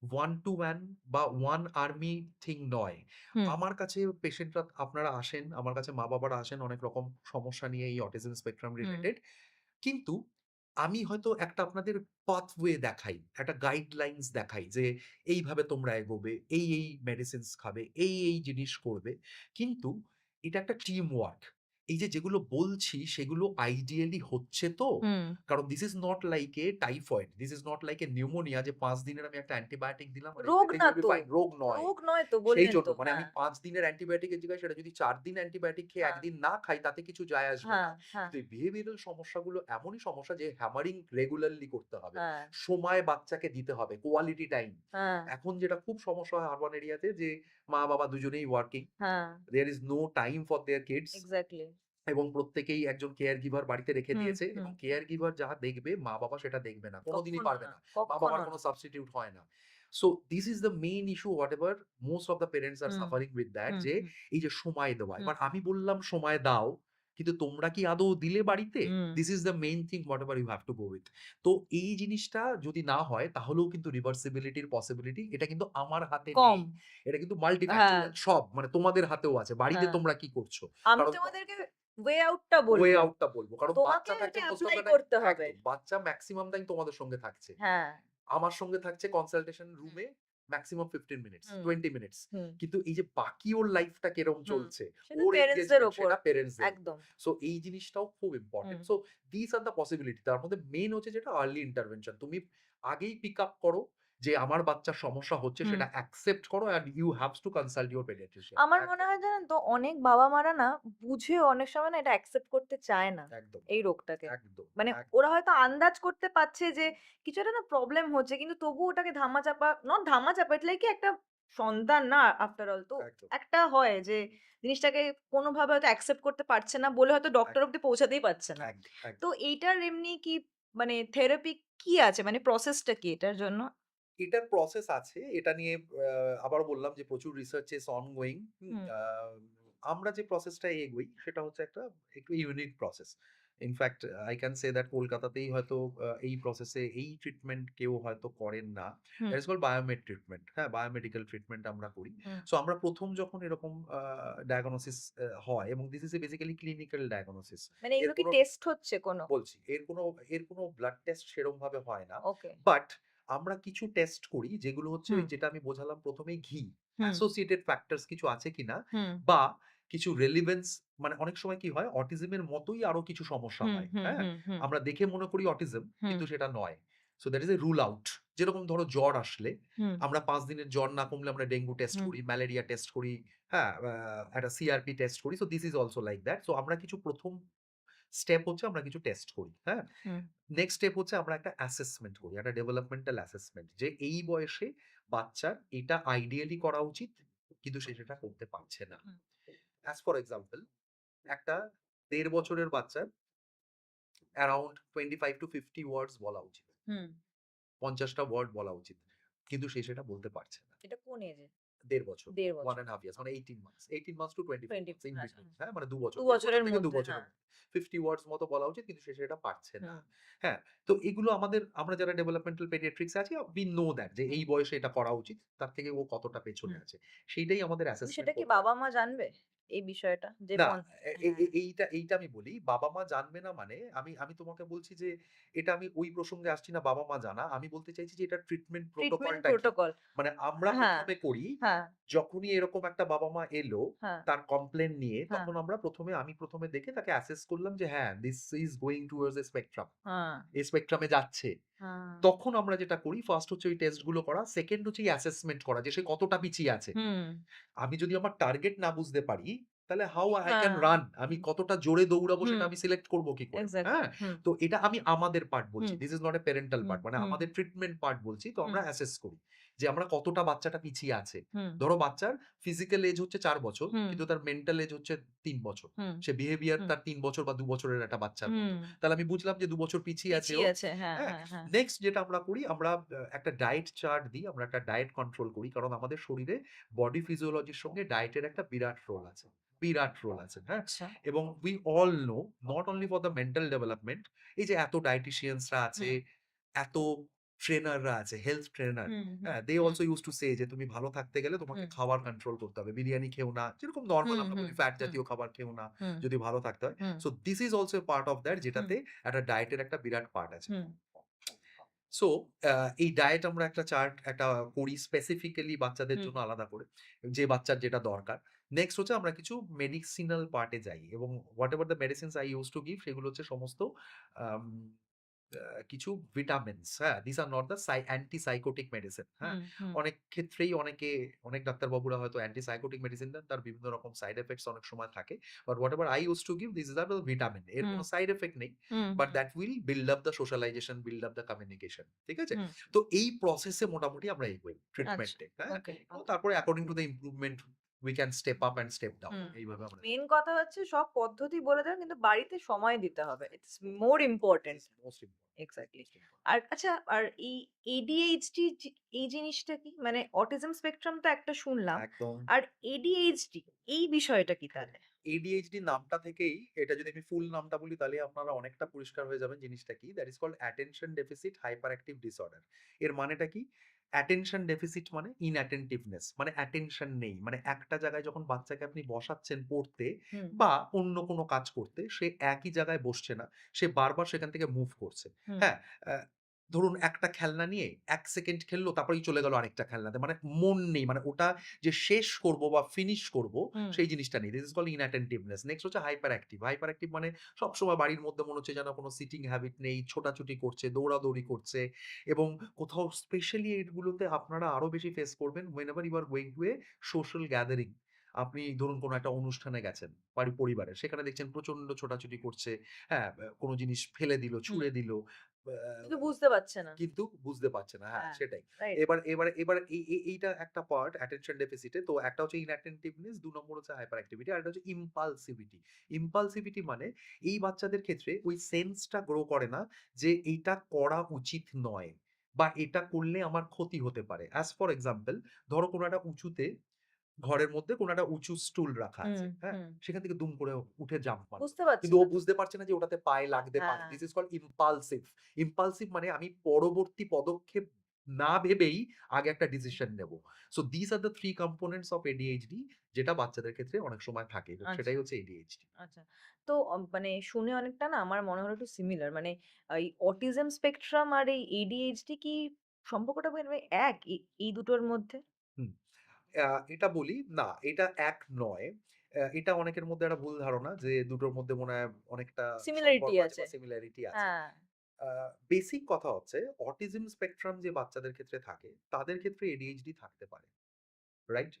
ওয়ান টু ওয়ান বা ওয়ান আর্মি থিং নয়। হুম, আমার কাছে পেশেন্টরা আপনারা আসেন, আমার কাছে মা-বাবারা আসেন অনেক রকম সমস্যা নিয়ে এই অটিজম স্পেকট্রাম হুম, রিলেটেড। কিন্তু আমি হয়তো একটা আপনাদের পাথওয়ে দেখাই, একটা গাইডলাইনস দেখাই যে এইভাবে তোমরা এগোবে, এই মেডিসিনস খাবে, এই জিনিস করবে। কিন্তু এটা একটা টিম ওয়ার্ক। এই যে যেগুলো বলছি সেগুলো আইডিয়ালি হচ্ছে তো? হুম। কারণ this is not like a typhoid, this is not like a pneumonia যে ৫ দিনের আমি একটা অ্যান্টিবায়োটিক দিলাম আর রোগ এভরিথিং না উইল বি তো। ফাইন। রোগ নয়। রোগ নয় তো বললেন সেইজন্য তো। মানে আমি হ্যাঁ, ৫ দিনের অ্যান্টিবায়োটিকের জায়গায় সেটা যদি ৪ দিন অ্যান্টিবায়োটিক খেয়ে ১ হ্যাঁ, দিন না খাই তাতে কিছু যায় আসবে হ্যাঁ, না। হ্যাঁ, কিন্তু এই বিহেভিয়ারাল সমস্যাগুলো এমনই সমস্যা যে হ্যামারিং রেগুলারলি করতে হবে। হ্যাঁ, সময় বাচ্চাকে দিতে হবে, কোয়ালিটি টাইম। হ্যাঁ, এখন যেটা খুব সমস্যা হয় আরবান এরিয়াতে যে মা-বাবা দুজনেই ওয়ার্কিং। হ্যাঁ, there is no time for their kids exactly. এবং প্রত্যেকেই একজন কেয়ার গিভার বাড়িতে রেখে হুম, দিয়েছে হুম। এবং কেয়ার গিভার যা দেখবে মা-বাবা সেটা দেখবে না। কোনদিনই কখনো পারবে না, না। মা-বাবার কখনো কোন না। সাবস্টিটিউট হয় না। So this is the main issue whatever most of the parents are hmm, suffering with that হুম, যে হুম, এই যে সময় দেওয়া। হুম, এবার আমি বললাম সময় দাও, কিন্তু তোমরা কি আদৌ দিলে বাড়িতে? হুম। This is the main thing whatever you have to go with. তো এই জিনিসটা যদি না হয় তাহলেও কিন্তু রিভার্সিবিলিটি র পসিবিলিটি এটা কিন্তু আমার হাতে কম। নেই। এটা কিন্তু হ্যাঁ, মাল্টিফ্যাক্টোরিয়াল সব মানে তোমাদের হাতেও আছে। বাড়িতে হ্যাঁ। তোমরা কি করছো? আমি কারণ তোমাদেরকে ওয়ে আউট টা ওয়ে বলব। আউট টা বলব। কারণ তোমাকে বাচ্চা থাকছে এটা most of apply the time করতে হবে। একদম। বাচ্চা মেক্সিমাম টাইম তোমাদের সঙ্গে থাকছে। হ্যাঁ। আমার সঙ্গে থাকছে কনসালটেশন হুম, রুমে মেক্সিমাম 15 মিনিটস, হুম, 20 মিনিটস। হুম, কিন্তু এই যে বাকি ওর লাইফটা কিরকম হুম। চলছে, সেটা ওর প্যারেন্টস দের এনগেজমেন্ট উপর। সেটা প্যারেন্টস দের উপর। একদম। সো এই জিনিসটাও খুব হুম, important. So this are the possibility. তার মধ্যে মেইন হচ্ছে যেটা আর্লি ইন্টারভেনশন। তুমি আগেই পিক আপ করো যে আমার বাচ্চার সমস্যা হচ্ছে হুম। সেটা অ্যাকসেপ্ট করো and you haves to consult your paediatrician. আমার মনে একদম, হয় জানেন তো অনেক বাবা-মারা না বুঝেও অনেক সময় না এটা অ্যাকসেপ্ট করতে চায় না, একদম, এই রোগটাকে। একদম, মানে একদম, ওরা হয়তো আন্দাজ করতে পারছে যে কিছু একটা না প্রবলেম হচ্ছে কিন্তু তবুও ওটাকে ধামাচাপা নট ধামাচাপা ইটস লাইক কি একটা সন্তান না আফটার অল। তো একদম, একটা হয় যে জিনিসটাকে কোনোভাবে হয়তো অ্যাকসেপ্ট করতে পারছে না বলে হয়তো ডক্টর একদম, অব্দি পৌঁছাতেই পারছে না। একদম, তো একদম। এইটার এমনি কি মানে থেরাপি কি আছে? মানে প্রসেসটা কি এটার জন্য? এটার প্রসেস আছে। এটা নিয়ে আবারও বললাম যে প্রচুর রিসার্চ ইস অনগোইং। হুম? হুম, আমরা যে প্রসেসটা এগোই সেটা হচ্ছে একটা একটু unique process. In fact I can say that কলকাতাতেই হয়তো এই প্রসেসে এই ট্রিটমেন্ট কেউ হয়তো করেন না। হুম, that is called biomed treatment. হ্যাঁ? বায়োমেডিক্যাল ট্রিটমেন্ট আমরা করি। হুম। সো আমরা ১ম যখন এরকম ডায়াগনোসিস হয় এবং this is A basically clinical diagnosis. মানে এর এগুলো কি কোনো টেস্ট হচ্ছে কোনো? বলছি। এর কোনো ব্লাড টেস্ট সেরমভাবে হয় না। ওকে। বাট আমরা কিছু টেস্ট করি যেগুলো হচ্ছে হুম, ওই যেটা আমি বোঝালাম ১ম এই ঘি। হুম, অ্যাসোসিয়েটেড ফ্যাক্টরস কিছু আছে কিনা হুম, বা কিছু রেলেভেন্স মানে অনেক সময় কি হয় অটিজম এর মতোই আরো কিছু সমস্যা হুম, হয়। হুম, হ্যাঁ? হুম, হুম, আমরা দেখে মনে করি অটিজম হুম, কিন্তু সেটা নয়। So that is A rule out. যেরকম ধরো জ্বর আসলে হুম, আমরা ৫ দিনের জ্বর না কমলে আমরা ডেঙ্গু টেস্ট হুম, করি, ম্যালেরিয়া টেস্ট করি, হ্যাঁ? একটা সিআরপি টেস্ট করি। So this is also like that. So আমরা কিছু ১ম স্টেপ হচ্ছে আমরা কিছু টেস্ট করি। হ্যাঁ? হুম, নেক্সট স্টেপ হচ্ছে আমরা একটা অ্যাসেসমেন্ট করি। একটা ডেভেলপমেন্টাল অ্যাসেসমেন্ট যে এই বয়সে বাচ্চার এটা আইডিয়ালি করা উচিত কিন্তু সে সেটা করতে পারছে না। হুম, অ্যাজ ফর এক্সাম্পল একটা ১.৫ বছরের বাচ্চার অ্যারাউন্ড 25 টু 50 ওয়ার্ডস বলা উচিত। হুম। ৫০ টা ওয়ার্ড বলা উচিত। কিন্তু সে সেটা বলতে পারছে না। এটা কোন এজে? ১.৫ বছর, ১.৫ 1 বছর। and a half ইয়ার্স মানে 18 months. 18 months to 24 20 months in আচ্ছা। বিটুইন। হ্যাঁ? মানে ২ বছর। ২ ১.৫ বছর বছরের থেকে ২ মধ্যে, বছরের হ্যাঁ। মধ্যে। 50 ওয়ার্ডস মতো বলা উচিত কিন্তু সে সেটা পারছে না। হুম, হ্যাঁ? তো এগুলো আমরা যারা ডেভেলপমেন্টাল পেডিয়াট্রিক্স আছি we know that যে হুম, এই বয়সে এটা করা উচিত। তার থেকে ও কতটা পেছনে হুম। আছে। সেইটাই আমাদের কিন্তু অ্যাসেসমেন্ট সেটা কি করতে হয়। বাবা-মা জানবে? এই বিষয়টা? যে না, এ এ এ হ্যাঁ। এইটা আমি বলি। বাবা-মা জানবে না মানে আমি আমি তোমাকে বলছি যে এটা আমি ওই প্রসঙ্গে আসছি না বাবা-মা জানা। আমি বলতে চাইছি যে এটার ট্রিটমেন্ট ট্রিটমেন্ট প্রোটোকলটা কি? প্রোটোকল। মানে আমরা হ্যাঁ, ১ম এ করি হ্যাঁ, যখনই এরকম একটা বাবা-মা এলো হ্যাঁ, তার কমপ্লেইন নিয়ে হ্যাঁ, তখন আমি ১ম এ দেখে তাকে অ্যাসেস করলাম যে হ্যাঁ, this is going towards A spectrum. হ্যাঁ, এই স্পেকট্রামে যাচ্ছে। হ্যাঁ। তখন আমরা যেটা করি ফার্স্ট হচ্ছে ওই টেস্ট গুলো করা। সেকেন্ড হচ্ছে এই অ্যাসেসমেন্ট করা যে সে কতটা পিছিয়ে আছে। হুম, আমি যদি আমার টার্গেট না বুঝতে পারি, তাহলে হাউ আই ক্যান হ্যাঁ, রান? আমি হুম, কতটা জোরে দৌড়াবো হুম, সেটা আমি সিলেক্ট করব কি করে? এক্সাক্টলি। হ্যাঁ? হুম, তো এটা আমি আমাদের পার্ট বলছি। হুম, this is not a parental hmm, part. মানে হুম, আমাদের ট্রিটমেন্ট পার্ট বলছি। তো হুম, আমরা অ্যাসেস করি। যে আমরা কতটা বাচ্চাটা পিছিয়ে আছে। হুম, ধরো বাচ্চার ফিজিক্যাল এজ হচ্ছে ৪ বছর, হুম, কিন্তু তার মেন্টাল এজ হচ্ছে ৩ বছর। হুম, সে বিহেভিয়ার হুম, তার ৩ বছর বা ২ বছরের একটা বাচ্চার মতো। হুম। তাহলে আমি বুঝলাম যে ২ বছর পিছিয়ে আছে ও। পিছিয়ে আছে। হ্যাঁ, হ্যাঁ? হ্যাঁ, হ্যাঁ। নেক্সট যেটা আমরা করি আমরা একটা ডায়েট চার্ট দিই। আমরা একটা ডায়েট কন্ট্রোল করি। কারণ আমাদের শরীরে বডি ফিজিওলজির সঙ্গে ডায়েটের একটা বিরাট রোল আছে। বিরাট রোল আছে। হ্যাঁ? আচ্ছা। এবং we all know not only for the mental development এই যে এত ডায়েটিশিয়ানসরা আছে, হুম, এত ট্রেনাররা আছে, হেলথ ট্রেনার। হুম, হুম, হ্যাঁ? দে হুম, অলসো ইউজড টু সে যে তুমি ভালো থাকতে গেলে তোমাকে হুম, খাবার কন্ট্রোল করতে হবে। বিরিয়ানি খেও না। যেরকম নরমাল হুম, আমরা হুম, বলি ফ্যাট হুম, জাতীয় খাবার খেও না হুম, যদি ভালো থাকতে হয়। হুম, so this is also a part of that হুম, যেটাতে একটা ডায়েটের একটা বিরাট পার্ট আছে। হুম, সো এই ডায়েট আমরা একটা চার্ট একটা করি স্পেসিফিক্যালি বাচ্চাদের হুম, জন্য আলাদা করে। যে বাচ্চার যেটা দরকার। নেক্সট হচ্ছে আমরা কিছু মেডিসিনাল পার্ট এ যাই এবং whatever the medicines I used to give সেগুলো হচ্ছে সমস্ত আম কিছু ভিটামিনস, হ্যাঁ? This are not the anti-psychotic medicine, হ্যাঁ? হুম, হুম, অনেক ক্ষেত্রেই অনেক ডাক্তারবাবুরা হয়তো অ্যান্টি-সাইকোটিক মেডিসিন দেন। তার বিভিন্ন রকম সাইড ইফেক্টস অনেক সময় থাকে। But whatever I used to give this is are the vitamin. এর হুম, কোন সাইড ইফেক্ট নেই। হুম, but that will build up the socialisation, build up the communication. ঠিক আছে? হুম, তো এই প্রসেসে মোটামুটি আমরা এগোই আচ্ছা, ট্রিটমেন্টে, হ্যাঁ? ওকে, এবং ওকে, তারপরে according to the improvement we can step up and step down. হুম। এইভাবে আমরা মেইন কথা হচ্ছে সব পদ্ধতি বলে দেন কিন্তু বাড়িতে সময় দিতে হবে। It's more this important. Is most important, exactly. Most important. আর আচ্ছা আর এই ADHD এই জিনিসটা কি? মানে অটিজম স্পেকট্রাম তো একটা শুনলাম। একদম। আর ADHD এই বিষয়টা কি তাহলে? ADHD নামটা থেকেই এটা যদি আমি ফুল নামটা বলি তাহলে আপনারা অনেকটা পরিষ্কার হয়ে যাবেন জিনিসটা কি। That is called attention deficit hyperactive disorder. এর মানেটা কি? অ্যাটেনশন ডেফিসিট মানে ইনঅ্যাটেনটিভনেস মানে অ্যাটেনশন নেই। মানে একটা জায়গায় যখন বাচ্চাকে আপনি বসাচ্ছেন পড়তে হুম, বা অন্য কোনো কাজ করতে, সে একই জায়গায় বসছে না। সে বারবার সেখান থেকে মুভ করছে। হুম, হ্যাঁ? অ্যা ধরুন একটা খেলনা নিয়ে ১ সেকেন্ড খেললো তারপরেই চলে গেল আরেকটা খেলনাতে। মানে মন নেই। মানে ওটা যে শেষ করব বা ফিনিশ করব হুম, সেই জিনিসটা নেই। This is called inattentiveness. Next হচ্ছে হাইপার অ্যাক্টিভ। হাইপার অ্যাক্টিভ মানে সবসময় বাড়ির মধ্যে মনে হচ্ছে যেন কোন সিটিং হ্যাবিট নেই, ছোটাছুটি করছে, দৌড়াদৌড়ি করছে এবং কোথাও স্পেশালি এগুলোতে আপনারা আরো বেশি ফেস করবেন whenever you are going to a social gathering. আপনি ধরুন কোন একটা অনুষ্ঠানে গেছেন পরিবারের। সেখানে দেখছেন প্রচন্ড ছোটাছুটি করছে। হ্যাঁ, কোন জিনিস ফেলে দিল, হুম। ছুঁড়ে দিল। কিন্তু বুঝতে পারছে না। কিন্তু বুঝতে পারছে না। হ্যাঁ, হ্যাঁ, সেটাই। রাইট। এবার এইটা একটা পার্ট attention deficit এ। তো একটা হচ্ছে inattentiveness, ২ নম্বর হচ্ছে hyper activity, আরেকটা হচ্ছে impulsivity। impulsivity মানে এই বাচ্চাদের ক্ষেত্রে ওই সেন্সটা গ্রো করে না যে এইটা করা উচিত নয় বা এটা করলে আমার ক্ষতি হতে পারে। অ্যাজ ফর এক্সাম্পল ধরো কোনো একটা উঁচুতে ঘরের মধ্যে কোনো একটা উঁচু স্টুল রাখা হুম, আছে। হ্যাঁ? হুম। সেখান থেকে দুম করে উঠে জাম্প মারল। বুঝতে পারছি কিন্তু ও না। বুঝতে পারছে না যে ওটাতে পায়ে লাগতে পারে। হ্যাঁ, this is called impulsive. Impulsive মানে আমি পরবর্তী পদক্ষেপ না ভেবেই আগে একটা ডিসিশন নেব। So these are the 3 components of ADHD যেটা বাচ্চাদের ক্ষেত্রে অনেক সময় থাকে। আচ্ছা, সেটাই হচ্ছে ADHD। আচ্ছা। তো মানে শুনে অনেকটা না আমার মনে হলো একটু সিমিলার। মানে এই অটিজম স্পেকট্রাম আর এই ADHD কি সম্পর্কটা মানে এক এই দুটোর মধ্যে? হুম। আ এটা বলি, না এটা এক নয়। এটা অনেকের মধ্যে একটা ভুল ধারণা যে দুটোর মধ্যে মনে হয় অনেকটা সিমিলারিটি সম্পর্ক আছে আছে। বা সিমিলারিটি আছে। হ্যাঁ। আ বেসিক কথা হচ্ছে অটিজম স্পেকট্রাম যে বাচ্চাদের ক্ষেত্রে থাকে, তাদের ক্ষেত্রে ADHD থাকতে পারে। রাইট?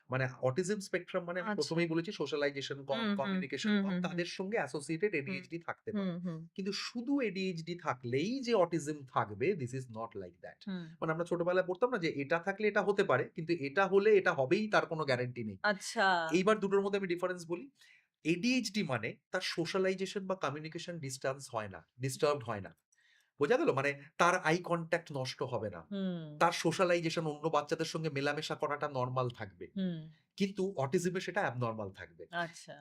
মানে অটিজম স্পেকট্রাম মানে আমি ১ম আচ্ছা। এই বলেছি সোশ্যালাইজেশন কম, হুম, হুম, কমিউনিকেশন হুম, কম, হুম, হুম, তাদের সঙ্গে অ্যাসোসিয়েটেড হুম, ADHD থাকতে হুম, পারে। হুম, কিন্তু শুধু ADHD থাকলেই যে অটিজম থাকবে, this is not like that. হুম। মানে আমরা ছোটবেলায় পড়তাম না যে এটা থাকলে এটা হতে পারে, কিন্তু এটা হলে এটা হবেই তার কোনো গ্যারান্টি নেই। আচ্ছা। এইবার দুটোর মধ্যে আমি ডিফারেন্স বলি। ADHD মানে তার সোশ্যালাইজেশন বা কমিউনিকেশন ডিসট্যান্স হয় না, ডিস্টার্বড হয় না। বোঝা গেল? মানে তার আই কনট্যাক্ট নষ্ট হবে না। হুম, তার সোশ্যালাইজেশন অন্য বাচ্চাদের সঙ্গে মেলামেশা করাটা নরমাল থাকবে। হুম। কিন্তু অটিজমে সেটা অ্যাবনরমাল থাকবে। আচ্ছা।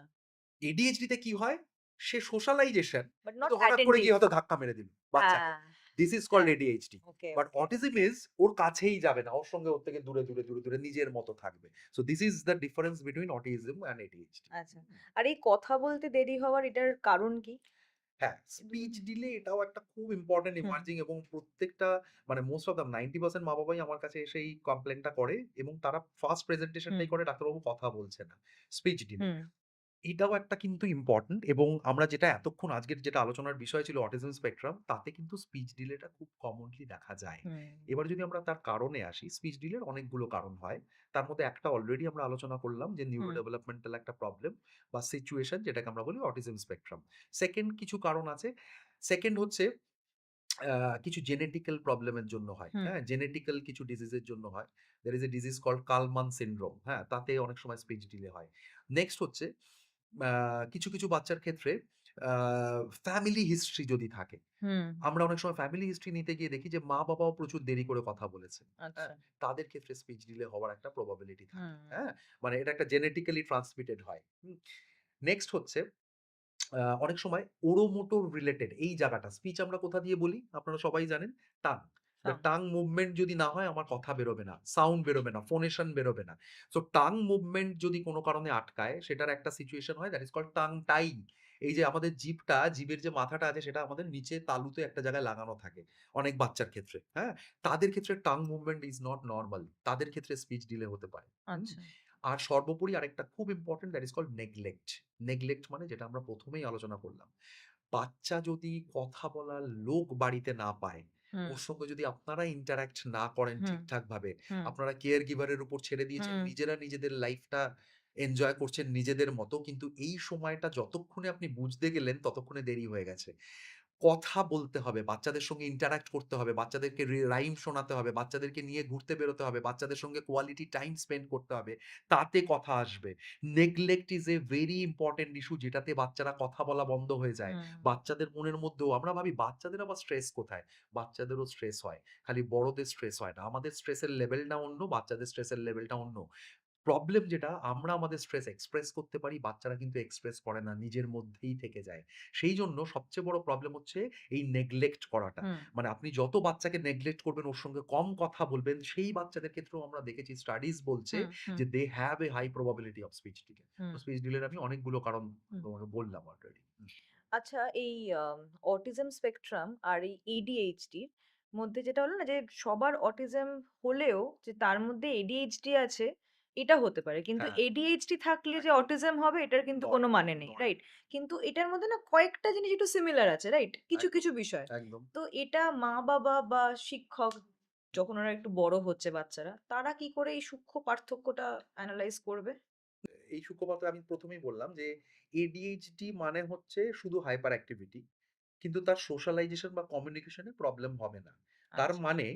ADHD তে কি হয়? সে সোশ্যালাইজেশন বাট নট কিন্তু হঠাৎ করে অ্যাটেনটিভ। গিয়ে হয়তো ধাক্কা মেরে দিল বাচ্চাকে। হ্যাঁ, দিস ইস কল্ড হ্যাঁ। ADHD। Okay, but okay. Autism is ওর কাছেই যাবে না। ওর সঙ্গে ওর থেকে দূরে নিজের মতো থাকবে। So this is the difference between autism and ADHD। আচ্ছা। আর এই কথা বলতে দেরি হওয়ার এটার কারণ কি? হ্যাঁ, একটু স্পিচ যদি ডিলে এটাও একটা খুব ইম্পোর্টেন্ট হুম, ইমার্জিং এবং প্রত্যেকটা মানে মোস্ট অফ দ্যা 90% মা-বাবাই আমার কাছে এসে এই কমপ্লেইনটা করে এবং তারা ফার্স্ট হুম, প্রেজেন্টেশনটাই করে ডাক্তারবাবু কথা বলছে না। Speech delay. হুম, এটাও একটা কিন্তু ইম্পোর্টেন্ট এবং আমরা যেটা এতক্ষণ আজকের যেটা আলোচনার বিষয় ছিল অটিজম স্পেকট্রাম, তাতে কিন্তু স্পিচ ডিলেটা খুব কমনলি দেখা যায়। হুম, এবার যদি আমরা তার কারণে আসি, স্পিচ ডিলের অনেকগুলো কারণ হয়। তার মধ্যে একটা অলরেডি আমরা আলোচনা করলাম যে নিউরো হুম, ডেভেলপমেন্টাল একটা প্রবলেম বা সিচুয়েশন যেটাকে আমরা বলি অটিজম স্পেকট্রাম। 2nd কিছু কারণ আছে। 2nd হচ্ছে আ কিছু জেনেটিক্যাল প্রবলেম এর জন্য হয়। হুম, হ্যাঁ? জেনেটিক্যাল কিছু ডিজিজ এর জন্য হয়। there is a disease called Kallman syndrome, হ্যাঁ? তাতে অনেক সময় স্পিচ ডিলে হয়। নেক্সট হচ্ছে আ কিছু বাচ্চার ক্ষেত্রে আ ফ্যামিলি হিস্ট্রি যদি থাকে। হুম, আমরা অনেক সময় ফ্যামিলি হিস্ট্রি নিতে গিয়ে দেখি যে মা-বাবাও প্রচুর দেরি করে কথা বলেছে। হ্যাঁ? আচ্ছা। তাদের ক্ষেত্রে স্পিচ ডিলে হওয়ার একটা প্রবাবিলিটি থাকে। হুম, হ্যাঁ? মানে এটা একটা জেনেটিক্যালি ট্রান্সমিটেড হয়। নেক্সট হচ্ছে অনেক সময় ওরোমোটর রিলেটেড এই জায়গাটা স্পিচ আমরা কোথা দিয়ে বলি? আপনারা সবাই জানেন tongue. The sound. Tongue movement যদি না হয় আমার কথা বেরোবে না, সাউন্ড বেরোবে না, ফোনেশন বেরোবে না। সো টাং মুভমেন্ট যদি কোনো কারণে আটকায় সেটার একটা সিচুয়েশন হয় দ্যাট ইস কল্ড টাং টাই। এই যে আমাদের জিভটা, জিভের যে মাথাটা আছে সেটা আমাদের নিচে তালুতে একটা জায়গায় লাগানো থাকে অনেক বাচ্চার ক্ষেত্রে, হ্যাঁ? তাদের ক্ষেত্রে tongue movement is not normal. তাদের ক্ষেত্রে স্পিচ ডিলে হতে পারে। হুম? আচ্ছা। আর সর্বোপরি আরেকটা খুব important that is called neglect. Neglect মানে যেটা আমরা ১ম এই আলোচনা করলাম। বাচ্চা যদি কথা বলার লোক বাড়িতে না পায়, হুম, ওর সঙ্গে যদি আপনারা interact না করেন হুম, ঠিকঠাকভাবে, হুম, আপনারা কেয়ার গিভার এর উপর ছেড়ে দিয়েছেন, হুম, নিজেরা নিজেদের লাইফটা এনজয় করছেন নিজেদের মতো। কিন্তু এই সময়টা যতক্ষণে আপনি বুঝতে গেলেন, ততক্ষণে দেরি হয়ে গেছে। কথা বলতে হবে, বাচ্চাদের সঙ্গে interact করতে হবে, বাচ্চাদেরকে রাইম শোনাতে হবে, বাচ্চাদেরকে নিয়ে ঘুরতে বেরোতে হবে, বাচ্চাদের সঙ্গে কোয়ালিটি টাইম স্পেন্ড করতে হবে। তাতে কথা আসবে। Neglect is a very important issue যেটাতে বাচ্চারা কথা বলা বন্ধ হয়ে যায়। হুম, বাচ্চাদের মনের মধ্যেও আমরা ভাবি বাচ্চাদের আবার স্ট্রেস কোথায়? বাচ্চাদেরও স্ট্রেস হয়। খালি বড়দের স্ট্রেস হয় না। আমাদের স্ট্রেসের লেভেলটা অন্য, বাচ্চাদের স্ট্রেসের লেভেলটা অন্য। প্রবলেম যেটা আমরা আমাদের স্ট্রেস এক্সপ্রেস করতে পারি, বাচ্চারা কিন্তু এক্সপ্রেস করে না, নিজের মধ্যেই থেকে যায়। সেইজন্য সবচেয়ে বড় প্রবলেম হচ্ছে এই নেগলেক্ট করাটা। হুম, মানে আপনি যত বাচ্চাকে নেগলেক্ট করবেন, ওর সঙ্গে কম কথা বলবেন, সেই বাচ্চাদের ক্ষেত্রেও আমরা দেখেছি স্টাডিজ বলছে হুম, হুম, যে they have a high probability of speech delay. হুম, তো স্পিচ ডিলের আমি অনেকগুলো কারণ হুম। তোমাকে বললাম অলরেডি। আচ্ছা, এই অটিজম স্পেকট্রাম আর এই ADHD র মধ্যে যেটা হলো না যে সবার অটিজম হলেও যে তার মধ্যে ADHD আছে এটা হতে পারে। কিন্তু হ্যাঁ, ADHD থাকলে যে একদম। অটিজম হবে এটার কিন্তু নয়, কোনো মানে নেই। নয়। রাইট? কিন্তু এটার মধ্যে না কয়েকটা জিনিস একটু সিমিলার আছে। রাইট? কিছু, একদম, কিছু বিষয়। একদম। তো এটা মা-বাবা বা শিক্ষক যখন ওরা একটু বড় হচ্ছে বাচ্চারা, তারা কি করে এই সূক্ষ্ম পার্থক্যটা এনালাইজ করবে? এই সূক্ষ্মতা আমি ১ম এই বললাম যে ADHD মানে হচ্ছে শুধু হাইপার অ্যাক্টিভিটি। কিন্তু তার সোশ্যালাইজেশন বা কমিউনিকেশন এ প্রবলেম হবে না। তার আচ্ছা। মানে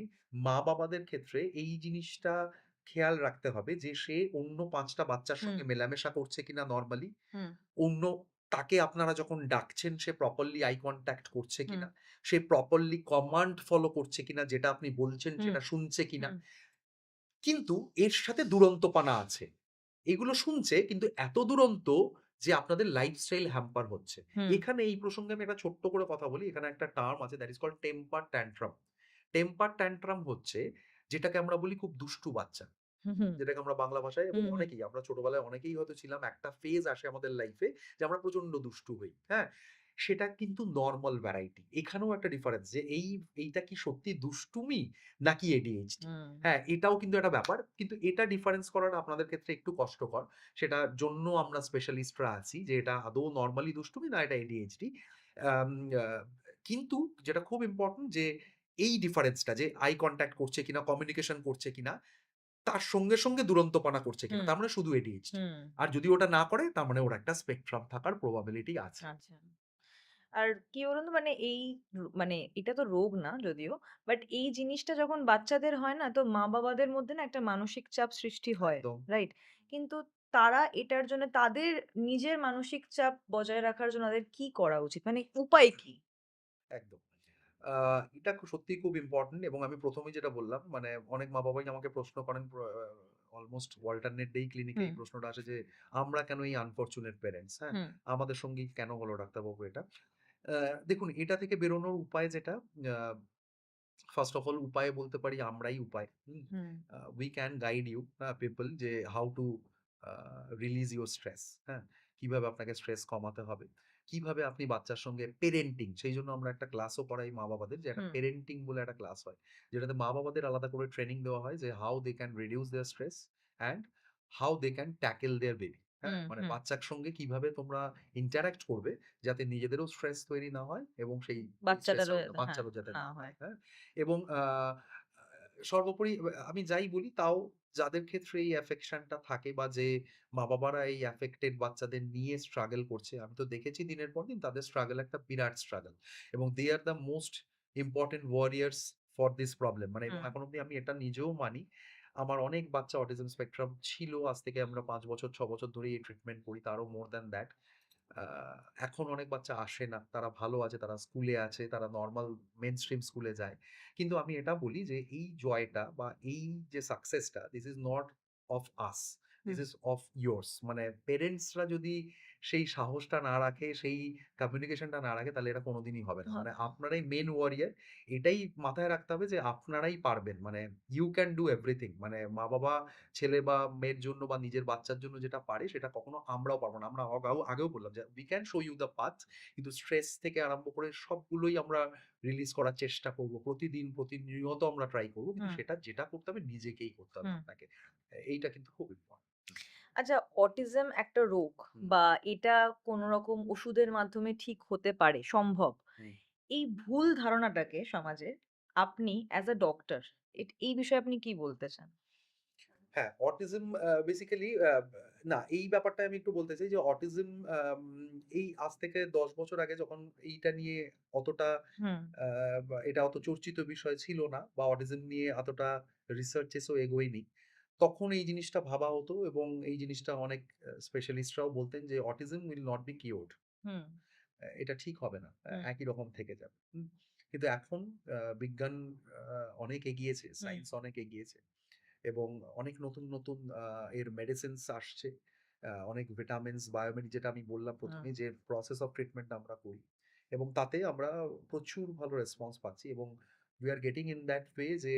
মা-বাবাদের ক্ষেত্রে এই জিনিসটা খেয়াল রাখতে হবে যে সে অন্য ৫ টা বাচ্চার হুম, সঙ্গে মেলামেশা করছে কিনা নরমালি। হুম, অন্য তাকে আপনারা যখন ডাকছেন সে প্রপারলি আই কনট্যাক্ট করছে হুম, কিনা, সে প্রপারলি কমান্ড ফলো করছে কিনা, যেটা আপনি বলছেন হুম, সেটা শুনছে কিনা। হুম, কিন্তু এর সাথে দুরন্তপনা আছে। এগুলো শুনছে কিন্তু এত দুরন্ত যে আপনাদের লাইফস্টাইল হ্যাম্পার হচ্ছে। হুম, এখানে এই প্রসঙ্গে আমি একটা ছোট্ট করে কথা বলি। এখানে একটা টার্ম আছে that is called temper tantrum. Temper tantrum হচ্ছে যেটাকে আমরা বলি খুব দুষ্টু বাচ্চা। হুম, হুম, যেটাকে আমরা বাংলা ভাষায় এবং হুম, হুম, অনেকেই আমরা ছোটবেলায় অনেকেই হয়তো ছিলাম একটা ফেজ আসে আমাদের লাইফে যে আমরা প্রচন্ড দুষ্টু হই। হ্যাঁ? সেটা কিন্তু নরমাল ভ্যারাইটি। এখানেও একটা ডিফারেন্স যে এইটা কি সত্যি দুষ্টুমি নাকি ADHD? হুম, হ্যাঁ, এটাও কিন্তু একটা ব্যাপার। কিন্তু এটা ডিফারেন্স করাটা আপনাদের ক্ষেত্রে একটু কষ্টকর। সেটার জন্য আমরা স্পেশালিস্টরা আছি যে এটা আদৌ নরমালি দুষ্টুমি না এটা ADHD। আম আ কিন্তু যেটা খুব ইম্পোর্টেন্ট যে এই ডিফারেন্সটা যে আই কনট্যাক্ট করছে কিনা, কমিউনিকেশন করছে কিনা তার সঙ্গে দুরন্তপনা করছে কিনা। হুম, তার মানে শুধু ADHD। হুম, আর যদি ওটা না করে তার মানে ওর একটা স্পেকট্রাম থাকার প্রবাবিলিটি আছে। আচ্ছা। আর কি বলুন তো মানে এই মানে এটা তো রোগ না যদিও। বাট এই জিনিসটা যখন বাচ্চাদের হয় না তো মা-বাবাদের মধ্যে না একটা মানসিক চাপ সৃষ্টি হয়। একদম, রাইট? কিন্তু তারা এটার জন্য তাদের নিজের মানসিক চাপ বজায় রাখার জন্য তাদের কি করা উচিত? মানে উপায় কি? একদম। আ এটা সত্যিই খুব ইম্পোর্টেন্ট এবং আমি ১ম এই যেটা বললাম মানে অনেক মা-বাবাই আমাকে প্রশ্ন করেন অলমোস্ট অল্টারনেট ডেই ক্লিনিকে হুম, এই প্রশ্নটা আসে যে, "আমরা কেন এই আনফরচুনেট প্যারেন্টস, হ্যাঁ? হুম, আমাদের সঙ্গেই কেন হলো ডাক্তারবাবু এটা?" আ দেখুন এটা থেকে বেরোনোর উপায় যেটা আ ফার্স্ট অফ অল উপায় বলতে পারি আমরাই উপায়। হুম? হুম, we can guide you people যে how to release your stress, হ্যাঁ? কিভাবে আপনাকে স্ট্রেস কমাতে হবে। কিভাবে আপনি বাচ্চার সঙ্গে পেরেন্টিং সেইজন্য আমরা একটা ক্লাসও করাই মা-বাবাদের যে একটা হুম, পেরেন্টিং বলে একটা ক্লাস হয়। যেটাতে মা-বাবাদের আলাদা করে ট্রেনিং দেওয়া হয় যে how they can reduce their stress and how they can tackle their baby. হ্যাঁ? হুম, মানে হুম। বাচ্চার সঙ্গে কিভাবে তোমরা ইন্টারেক্ট করবে যাতে নিজেদেরও স্ট্রেস তৈরি না হয় এবং সেই বাচ্চাটারও স্ট্রেসটাও হ্যাঁ, বাচ্চারও যাতে না না হয়। হয়। হ্যাঁ? এবং সর্বোপরি আমি যাই বলি তাও যাদের ক্ষেত্রে এই অ্যাফেকশন টা থাকে বা যে মা-বাবারা এই অ্যাফেক্টেড বাচ্চাদের নিয়ে স্ট্রাগল করছে, আমি তো দেখেছি দিনের পর দিন তাদের স্ট্রাগল একটা বিরাট স্ট্রাগল এবং they are the most important warriors for this problem মানে এবং হুম, এখন অব্দি আমি এটা নিজেও মানি। আমার অনেক বাচ্চা অটিজম স্পেকট্রাম ছিল। আজ থেকে আমরা ৫ বছর ৬ বছর ধরেই এই ট্রিটমেন্ট করি। তারও মোর দ্যান দ্যাট। আ এখন অনেক বাচ্চা আসে না। তারা ভালো আছে, তারা স্কুলে আছে, তারা নরমাল মেইনস্ট্রিম স্কুলে যায়। কিন্তু আমি এটা বলি যে এই জয়টা বা এই যে সাকসেসটা this is not of us. This hmm, is of yours. মানে প্যারেন্টসরা যদি সেই সাহসটা না রাখে, সেই কমিউনিকেশনটা না রাখে তাহলে এটা কোনদিনই হবে না। হ মানে আপনারাই মেইন ওয়ারিয়র। এটাই মাথায় রাখতে হবে যে আপনারাই পারবেন। মানে ইউ ক্যান ডু এভরিথিং। মানে মা-বাবা ছেলে বা মেয়ের জন্য বা নিজের বাচ্চার জন্য যেটা পারে সেটা কখনো আমরাও পারব না। আমরা আগেও বললাম যে we can show you the path, কিন্তু স্ট্রেস থেকে আরম্ভ করে সবগুলোই আমরা রিলিজ করার চেষ্টা করব। প্রতিদিন প্রতিনিয়ত আমরা ট্রাই করব। কিন্তু হুম, সেটা যেটা করতে হবে নিজেকেই করতে হবে হুম। আপনাকে। এইটা কিন্তু খুব ইম্পোর্টেন্ট। আচ্ছা, অটিজম একটা রোগ হুম, বা এটা কোনো রকম ওষুধের মাধ্যমে ঠিক হতে পারে, সম্ভব। হুম। এই ভুল ধারণাটাকে সমাজে আপনি অ্যাজ আ ডক্টর এই বিষয়ে আপনি কি বলতে চান? হ্যাঁ, অটিজম বেসিক্যালি না, এই ব্যাপারটা আমি একটু বলতে চাই যে অটিজম এই আজ থেকে ১০ বছর আগে যখন এইটা নিয়ে অতটা হুম, আ বা এটা অত চর্চিত বিষয় ছিল না বা অটিজম নিয়ে এতটা রিসার্চেস ও এগোয়নি। তখন এই জিনিসটা ভাবা হতো এবং এই জিনিসটা অনেক স্পেশালিস্টরাও বলতেন যে অটিজম উইল নট বি কিউরড। হুম, এটা ঠিক হবে না। হুম, একই রকম থেকে যাবে। কিন্তু এখন বিজ্ঞান অনেক এগিয়েছে, হুম, সায়েন্স অনেক এগিয়েছে। এবং অনেক নতুন, নতুন এর মেডিসিনস আসছে। অনেক ভিটামিনস, বায়োমেড যেটা আমি বললাম ১ম হুম, এই যে প্রসেস অফ ট্রিটমেন্ট আমরা করি। এবং তাতে আমরা প্রচুর ভালো রেসপন্স পাচ্ছি এবং we are getting in that way যে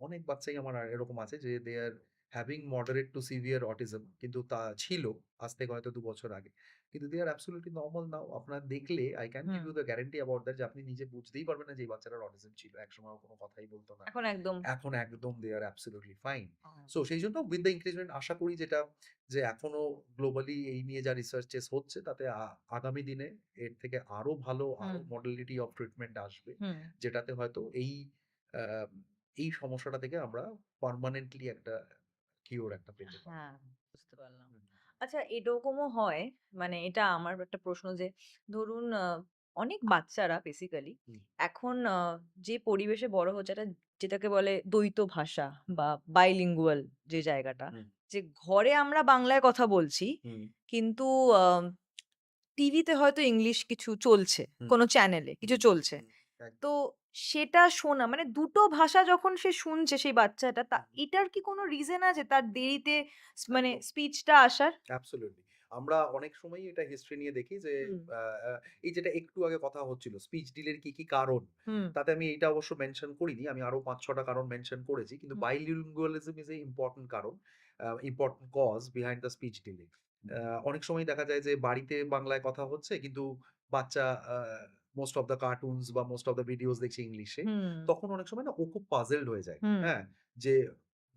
অনেক বাচ্চাই আমার এরকম আছে যে they are having moderate to severe autism, কিন্তু তা ছিল আজ থেকে হয়তো ২ বছর আগে। কিন্তু they are absolutely normal now. আপনারা দেখলে I can give hmm. you the guarantee about that যে আপনি নিজে বুঝতেই পারবেন না যে এই বাচ্চাটার অটিজম ছিল। একসময় ও কোন কথাই বলত না। এখন একদম এখন একদম they are absolutely fine. A so সেইজন্য উইথ দ্যা ইনক্রিজমেন্ট আশা করি যেটা যে এখনো গ্লোবালি এই নিয়ে যা রিসার্চেস হচ্ছে তাতে আগামী দিনে এর থেকে আরো ভালো আরো হুম, মডালিটি অফ ট্রিটমেন্ট আসবে। হুম। যেটাতে হয়তো আ এই সমস্যাটা থেকে আমরা পার্মানেন্টলি একটা কিওর একটা পেতে পারি। হ্যাঁ, বুঝতে পারলাম। হুম, আচ্ছা, এরকমও হয়, মানে এটা আমার একটা প্রশ্ন যে ধরুন অনেক বাচ্চারা বেসিক্যালি হুম, এখন যে পরিবেশে বড় হচ্ছে যেটাকে বলে দ্বৈত ভাষা বা বাইলিঙ্গুয়াল যে জায়গাটা, হুম, যে ঘরে আমরা বাংলায় কথা বলছি হুম, কিন্তু টিভিতে হয়তো ইংলিশ কিছু চলছে, হুম, কোনো চ্যানেলে হুম, কিছু চলছে। হুম, তো একদম। সেটা শোনা মানে দুটো ভাষা যখন সে শুনছে সেই বাচ্চাটা, হুম, হুম, এটার কি কোনো রিজন আছে তার দেরিতে মানে একদম। স্পিচটা আসার? অ্যাবসোলিউটলি। আমরা অনেক সময়ই এটা হিস্ট্রি নিয়ে দেখি যে হুম, আ আ এই যেটা একটু আগে কথা হচ্ছিল স্পিচ ডিলের কি কারণ? হুম, তাতে আমি এইটা অবশ্য মেনশন করিনি। আমি আরো ৫-৬ টা কারণ মেনশন করেছি। কিন্তু হুম, bilingualism is a ইম্পোর্টেন্ট কারণ। Important cause behind the speech delay. আ অনেক সময় দেখা যায় যে বাড়িতে বাংলায় কথা হচ্ছে কিন্তু বাচ্চা আ মোস্ট অফ দ্যা কার্টুনস বা মোস্ট অফ দ্যা ভিডিওস দেখছে ইংলিশে। হুম, তখন অনেক সময় না ও খুব পাজলড হয়ে যায়। হুম, হ্যাঁ? যে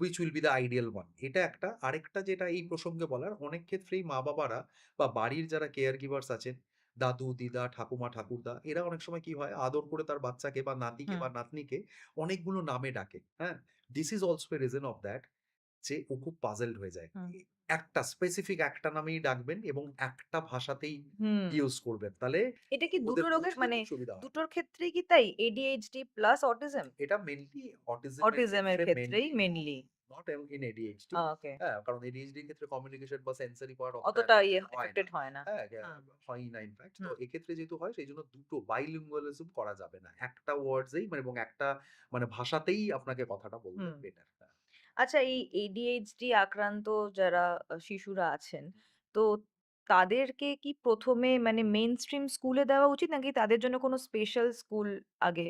which will be the ideal one? এটা একটা। আরেকটা যেটা এই প্রসঙ্গে বলার, অনেক ক্ষেত্রেই মা-বাবারা বা বাড়ির যারা কেয়ার গিভার্স আছেন, দাদু, দিদা, ঠাকুমা, ঠাকুরদা, এরা অনেক সময় কি হয় আদর করে তার বাচ্চাকে বা নাতিকে হুম, বা নাতনিকে অনেকগুলো নামে ডাকে। হ্যাঁ? This is also a reason of that, যে ও খুব পাজলড হয়ে যায়। হুম, একটা স্পেসিফিক একটা নামেই ডাকবেন এবং একটা ভাষাতেই হুম। ইউস করবেন। তাহলে এটা কি দুটো ওদের রোগের বুঝতে মানে খুব সুবিধা হয়। দুটোর ক্ষেত্রেই কি তাই? ADHD plus autism? এটা মেইনলি অটিজম এর অটিজম এর ক্ষেত্রে ক্ষেত্রেই মেইনলি হয়। মেইনলি। Not in ADHD। ওকে। হ্যাঁ, কারণ ADHD এর ক্ষেত্রে কমিউনিকেশন বা সেনসরি পাওয়ার অতটা অতটা এফেক্টেড হয় না। এফেক্টেড হয় না। হ্যাঁ, হুম, হয়ই না ইনফেক্ট। তো হুম, এক্ষেত্রে যেহেতু হয় সেইজন্য দুটো bilingualism করা যাবে না। একটা ওয়ার্ডস এই মানে এবং একটা মানে ভাষাতেই আপনাকে কথাটা বললে হুম। বেটার। হ্যাঁ। আচ্ছা, এই ADHD আক্রান্ত যারা শিশুরা আছেন, তো তাদেরকে কি ১ম এ মানে মেইনস্ট্রিম স্কুলে দেওয়া উচিত নাকি তাদের জন্য কোনো স্পেশাল স্কুল আগে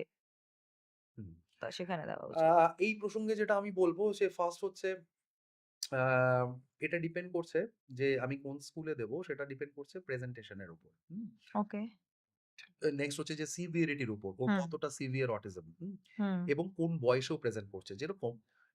হুম। সেখানে দেওয়া আ উচিত? এই প্রসঙ্গে যেটা আমি বলব যে ফার্স্ট হচ্ছে আ এটা ডিপেন্ড করছে যে আমি কোন স্কুলে দেব সেটা ডিপেন্ড করছে প্রেজেন্টেশন এর উপর। ওকে। নেক্সট হচ্ছে যে সিভিয়ারিটির উপর। ও হুম, কতটা সিভিয়ার অটিজম, হুম, এবং কোন বয়সেও প্রেজেন্ট করছে। যেরকম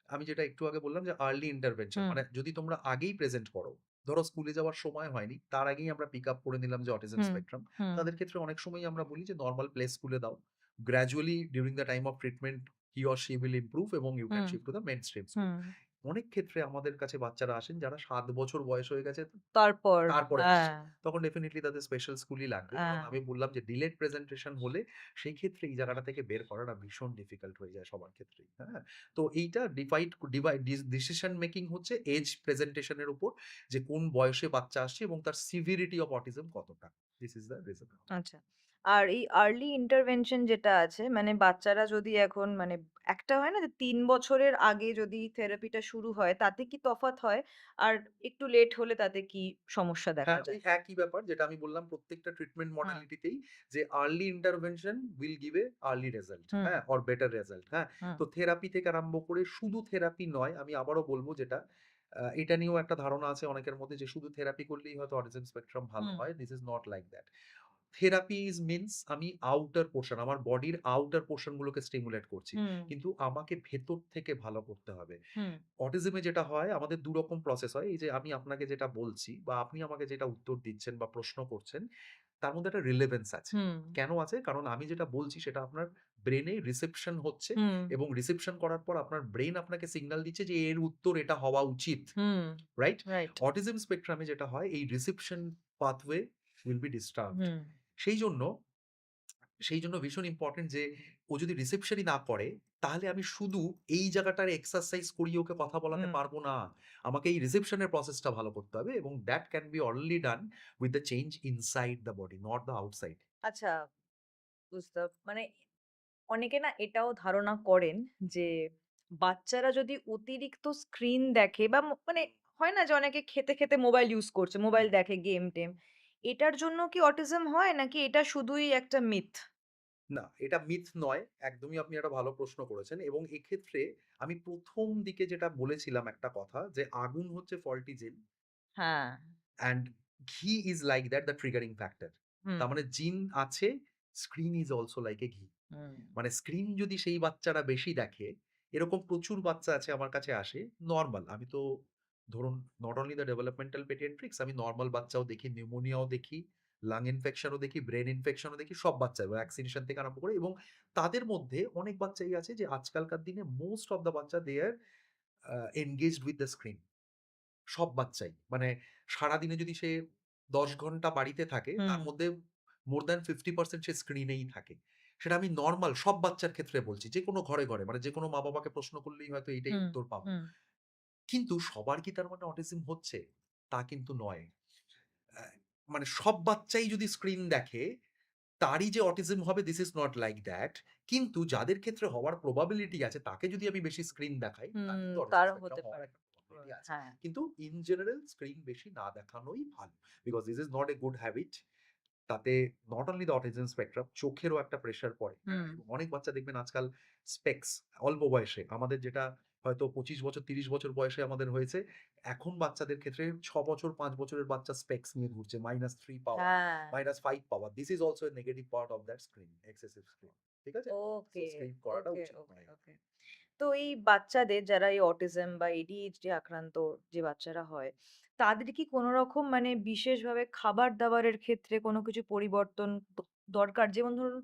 আমি যেটা একটু আগে বললাম যে আর্লি ইন্টারভেনশন, হুম, মানে যদি তোমরা আগেই প্রেজেন্ট করো, ধরো স্কুলে যাওয়ার সময় হয়নি, তার আগেই আমরা পিক আপ করে নিলাম যে অটিজম হুম, স্পেকট্রাম। হুম, তাদের ক্ষেত্রে অনেক সময়ই আমরা বলি যে নরমাল প্লে স্কুলে দাও। Gradually during the time of treatment he or she will improve এবং you can hmm, shift to the mainstream school. হুম। অনেক ক্ষেত্রে আমাদের কাছে বাচ্চারা আসেন যারা ৭ বছর বয়স হয়ে গেছে তারপর তারপরে আসছে। হ্যাঁ, তখন ডেফিনিটলি তাদের স্পেশাল স্কুলই লাগবে। কারণ হ্যাঁ। আমি বললাম যে ডিলেড প্রেজেন্টেশন হলে সেই ক্ষেত্রে এই জায়গাটা থেকে বের করাটা ভীষণ ডিফিকাল্ট হয়ে যায় সবার ক্ষেত্রেই। হ্যাঁ? তো এইটা ডিভাইড ডিভাই ডিস ডিসিশন মেকিং হচ্ছে এজ প্রেজেন্টেশন এর উপর, যে কোন বয়সে বাচ্চা আসছে এবং তার সিভিরিটি অফ অটিজম কতটা। This is the reason. আচ্ছা। আর এই আর্লি ইন্টারভেনশন যেটা আছে মানে বাচ্চারা যদি এখন মানে একটা হয় না যে ৩ বছরের আগে যদি থেরাপিটা শুরু হয় তাতে কি তফাৎ হয়? আর একটু লেট হলে তাতে কি সমস্যা দেখা হ্যাঁ, ওই যায়? একই ব্যাপার যেটা আমি বললাম প্রত্যেকটা ট্রিটমেন্ট হুম, মডালিটিতেই যে early intervention will give a early result, হুম, হ্যাঁ? অর বেটার রেজাল্ট, হ্যাঁ? হুম, তো থেরাপি থেকে আরম্ভ করে শুধু থেরাপি নয়, আমি আবারও বলব যেটা এটা নিয়েও একটা ধারণা আছে অনেকের মধ্যে যে শুধু থেরাপি করলেই হয়তো অটিজম স্পেকট্রাম ভালো হুম, হয়। This is not like that. Therapy is means আমি আউটার পোরশন, আমার বডির আউটার পোরশন গুলোকে স্টিমুলেট করছি। হুম, কিন্তু আমাকে ভেতর থেকে ভালো করতে হবে। হুম, অটিজমে যেটা হয় আমাদের ২ রকম প্রসেস হয়। এই যে আমি আপনাকে যেটা বলছি বা আপনি আমাকে যেটা উত্তর দিচ্ছেন বা প্রশ্ন করছেন, তার মধ্যে একটা রিলেভেন্স আছে। হুম, কেন আছে? কারণ আমি যেটা বলছি সেটা আপনার ব্রেইনে রিসেপশন হচ্ছে হুম, এবং রিসেপশন করার পর আপনার ব্রেইন আপনাকে সিগনাল দিচ্ছে যে এর উত্তর এটা হওয়া উচিত। হুম, রাইট? রাইট। অটিজম স্পেকট্রামে যেটা হয় এই reception pathway will be disturbed. হুম, সেইজন্য সেইজন্য ভীষণ ইম্পোর্টেন্ট যে ও যদি রিসেপশনই না করে, তাহলে আমি শুধু এই জায়গাটার এক্সারসাইজ করিয়ে ওকে কথা বলাতে হুম। পারব না। আমাকে এই রিসেপশন এর প্রসেসটা ভালো করতে হবে এবং that can be only done with the change inside the body, not the outside. আচ্ছা মানে অনেকে না এটাও ধারণা করেন যে বাচ্চারা যদি অতিরিক্ত স্ক্রিন দেখে বা মানে হয় না যে অনেকে খেতে খেতে মোবাইল ইউজ করছে মোবাইল হুম। দেখে গেম টেম এটার জন্য কি অটিজম হয় নাকি এটা শুধুই একটা মিথ? না, এটা মিথ নয়। একদমই আপনি একটা ভালো প্রশ্ন করেছেন এবং এক্ষেত্রে আমি ১ম দিকে যেটা বলেছিলাম একটা কথা যে, আগুন হচ্ছে ফল্টি জেন হ্যাঁ। অ্যান্ড ঘি is like that the triggering factor. হুম, তার মানে জিন আছে, screen is also like a ঘি। হুম, মানে স্ক্রিন যদি সেই বাচ্চারা বেশি দেখে, এরকম প্রচুর বাচ্চা আছে আমার কাছে আসে, নরমাল। আমি তো ধরুন not only the developmental paediatrics, আমি নরমাল বাচ্চাও দেখি, নিউমোনিয়াও দেখি, লাং ইনফেকশন ও দেখি, ব্রেইন ইনফেকশন ও দেখি, সব বাচ্চা ভ্যাকসিনেশন থেকে আরম্ভ করে এবং তাদের মধ্যে অনেক বাচ্চাই আছে যে আজকালকার দিনে মোস্ট অফ দ্যা বাচ্চা they are engaged with the screen. সব বাচ্চাই। মানে সারাদিনে যদি সে ১০ ঘন্টা বাড়িতে থাকে, হুম, তার মধ্যে মোর দ্যান 50% সে স্ক্রিনেই থাকে। সেটা আমি নরমাল সব বাচ্চার ক্ষেত্রে বলছি। যেকোনো ঘরে, ঘরে মানে যেকোনো মা-বাবাকে প্রশ্ন করলেই হয়তো এইটাই হুম, উত্তর পাবো। হুম, কিন্তু সবার কি তার মানে অটিজম হচ্ছে? তা কিন্তু নয়। অ্যা মানে সব বাচ্চাই যদি স্ক্রিন দেখে, তারই যে অটিজম হবে this is not like that. কিন্তু যাদের ক্ষেত্রে হওয়ার প্রবাবিলিটি আছে, তাকে যদি আমি বেশি স্ক্রিন দেখাই, তার হুম, কিন্তু অটিজম তারও স্পেকট্রাম হতে হওয়ার পারে। একটা প্রবাবিলিটি আছে। হ্যাঁ, কিন্তু ইন জেনারেল স্ক্রিন বেশি না দেখানোই ভালো। Because this is not a good habit. তাতে not only the autism spectrum, চোখেরও একটা প্রেশার পড়ে। হ্যাঁ? হুম, এবং অনেক বাচ্চা দেখবেন আজকাল স্পেকস অল্প বয়সে, আমাদের যেটা হয়তো ২৫ বছর ৩০ বছর বয়সে আমাদের হয়েছে, এখন বাচ্চাদের ক্ষেত্রে ৬ বছর ৫ বছরের বাচ্চা স্পেকস নিয়ে ঘুরছে। -3 পাওয়ার, হ্যাঁ, -5 power. This is also a negative part of that screen, excessive screen. ঠিক আছে? সো ওকে, স্ক্রিন করাটা ওকে, উচিত ওকে, নয়। ওকে। তো এই বাচ্চাদের যারা এই অটিজম বা ADHD আক্রান্ত যে বাচ্চারা হয়, তাদের কি কোনো রকম মানে বিশেষভাবে খাবার-দাবারের ক্ষেত্রে কোনো কিছু পরিবর্তন দরকার? যেমন ধরুন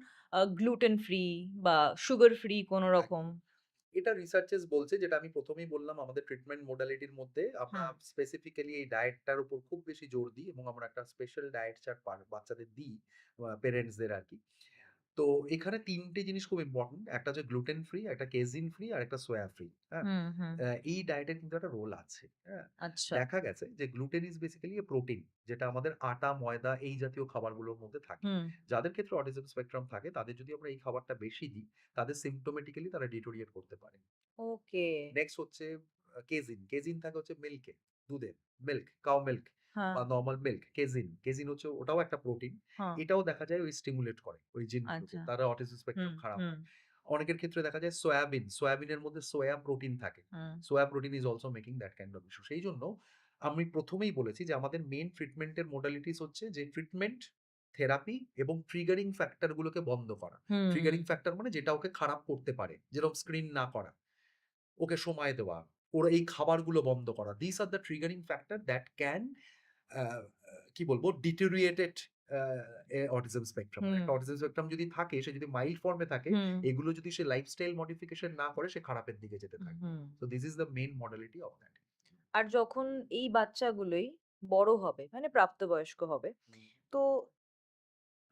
গ্লুটেন ফ্রি বা সুগার ফ্রি কোনো রকম? একদম। এটা রিসার্চেস বলছে যেটা আমি ১ম এই বললাম আমাদের ট্রিটমেন্ট মডালিটির মধ্যে আমরা হুম, স্পেসিফিক্যালি এই ডায়েটটার উপর খুব বেশি জোর দিই এবং আমরা একটা স্পেশাল ডায়েট চার্ট বাচ্চাদের দিই প্যারেন্টসদের আরকি। তো এখানে ৩ টে জিনিস খুব ইম্পোর্টেন্ট। একটা হচ্ছে গ্লুটেন ফ্রি, একটা কেজিন ফ্রি আর একটা সোয়া ফ্রি। হ্যাঁ? হুম, হুম। এই ডায়েটের কিন্তু একটা রোল আছে। হ্যাঁ? আচ্ছা। দেখা গেছে যে গ্লুটেন ইস বেসিক্যালি এ প্রোটিন যেটা আমাদের আটা, ময়দা এই জাতীয় খাবারগুলোর মধ্যে থাকে। হুম, যাদের ক্ষেত্রে অটিজম স্পেকট্রাম থাকে তাদের যদি আমরা এই খাবারটা বেশি দিই, তাদের সিম্পটোমেটিক্যালি তারা ডিটোরিয়েট করতে পারে। ওকে। নেক্সট হচ্ছে কেজিন। কেজিন থাকে হচ্ছে মিল্কে, দুধে, মিল্ক, কাউ মিল্ক হ্যাঁ, বা নরমাল মিল্ক, কেজিন। কেজিন হচ্ছে ওটাও একটা প্রোটিন। হ্যাঁ। এটাও দেখা যায় ওই স্টিমুলেট করে ওই জিনগুলোকে। আচ্ছা। তারা অটিজম হুম, স্পেকট্রাম খারাপ হুম, হয়। অনেকের ক্ষেত্রে দেখা যায় সয়াবিন, সয়াবিনের মধ্যে সোয়া প্রোটিন থাকে। হুম, soya protein is also making that kind of issue. সেইজন্য আমি ১ম এই বলেছি যে আমাদের মেইন ট্রিটমেন্ট এর মডালিটিস হচ্ছে যে ট্রিটমেন্ট, থেরাপি এবং ট্রিগারিং ফ্যাক্টর গুলোকে বন্ধ করা। হুম, ট্রিগারিং ফ্যাক্টর মানে যেটা ওকে খারাপ করতে পারে। যেরকম স্ক্রিন না করা। ওকে সময় দেওয়া, ওর এই খাবারগুলো বন্ধ করা। These are the triggering factor that can আ কি বলবো deteriorated আ autism spectrum. হুম, একটা autism spectrum যদি থাকে, সে যদি মাইল্ড ফর্ম এ থাকে, হুম, এগুলো যদি সে লাইফস্টাইল মডিফিকেশন না করে, সে খারাপের দিকে যেতে থাকবে। হুম। So this is the main modality of that. আর যখন এই বাচ্চাগুলোই বড় হবে মানে প্রাপ্তবয়স্ক হবে, হুম, তো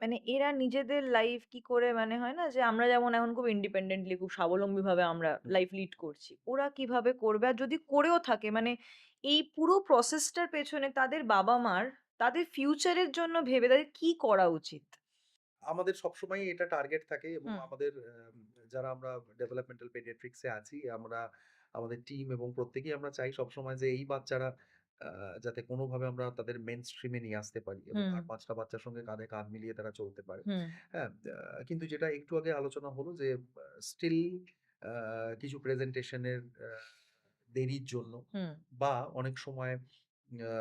মানে এরা নিজেদের লাইফ কি করে মানে হয় না যে আমরা যেমন এখন খুব ইন্ডিপেন্ডেন্টলি খুব স্বাবলম্বীভাবে আমরা হুম। লাইফ লিড করছি। ওরা কিভাবে করবে? আর যদি করেও থাকে মানে এই পুরো প্রসেসটার পেছনে তাদের বাবা-মার তাদের ফিউচার এর জন্য ভেবে তাদের কি করা উচিত? আমাদের সবসময়ই এটা টার্গেট থাকে এবং হুম, আমাদের যারা আমরা ডেভেলপমেন্টাল পেডিয়াট্রিক্স এ আছি, আমরা আমাদের টিম এবং প্রত্যেকেই আমরা চাই সবসময় যে এই বাচ্চারা আ যাতে কোনোভাবে আমরা তাদের মেইনস্ট্রিম এ নিয়ে আসতে পারি এবং হুম, ৮-৫ টা বাচ্চার সঙ্গে কাঁধে কাঁধ মিলিয়ে তারা চলতে পারে। হুম, হ্যাঁ? কিন্তু যেটা একটু আগে আলোচনা হলো যে স্টিল আ কিছু প্রেজেন্টেশন এর দেরির জন্য হুম, বা অনেক সময় আ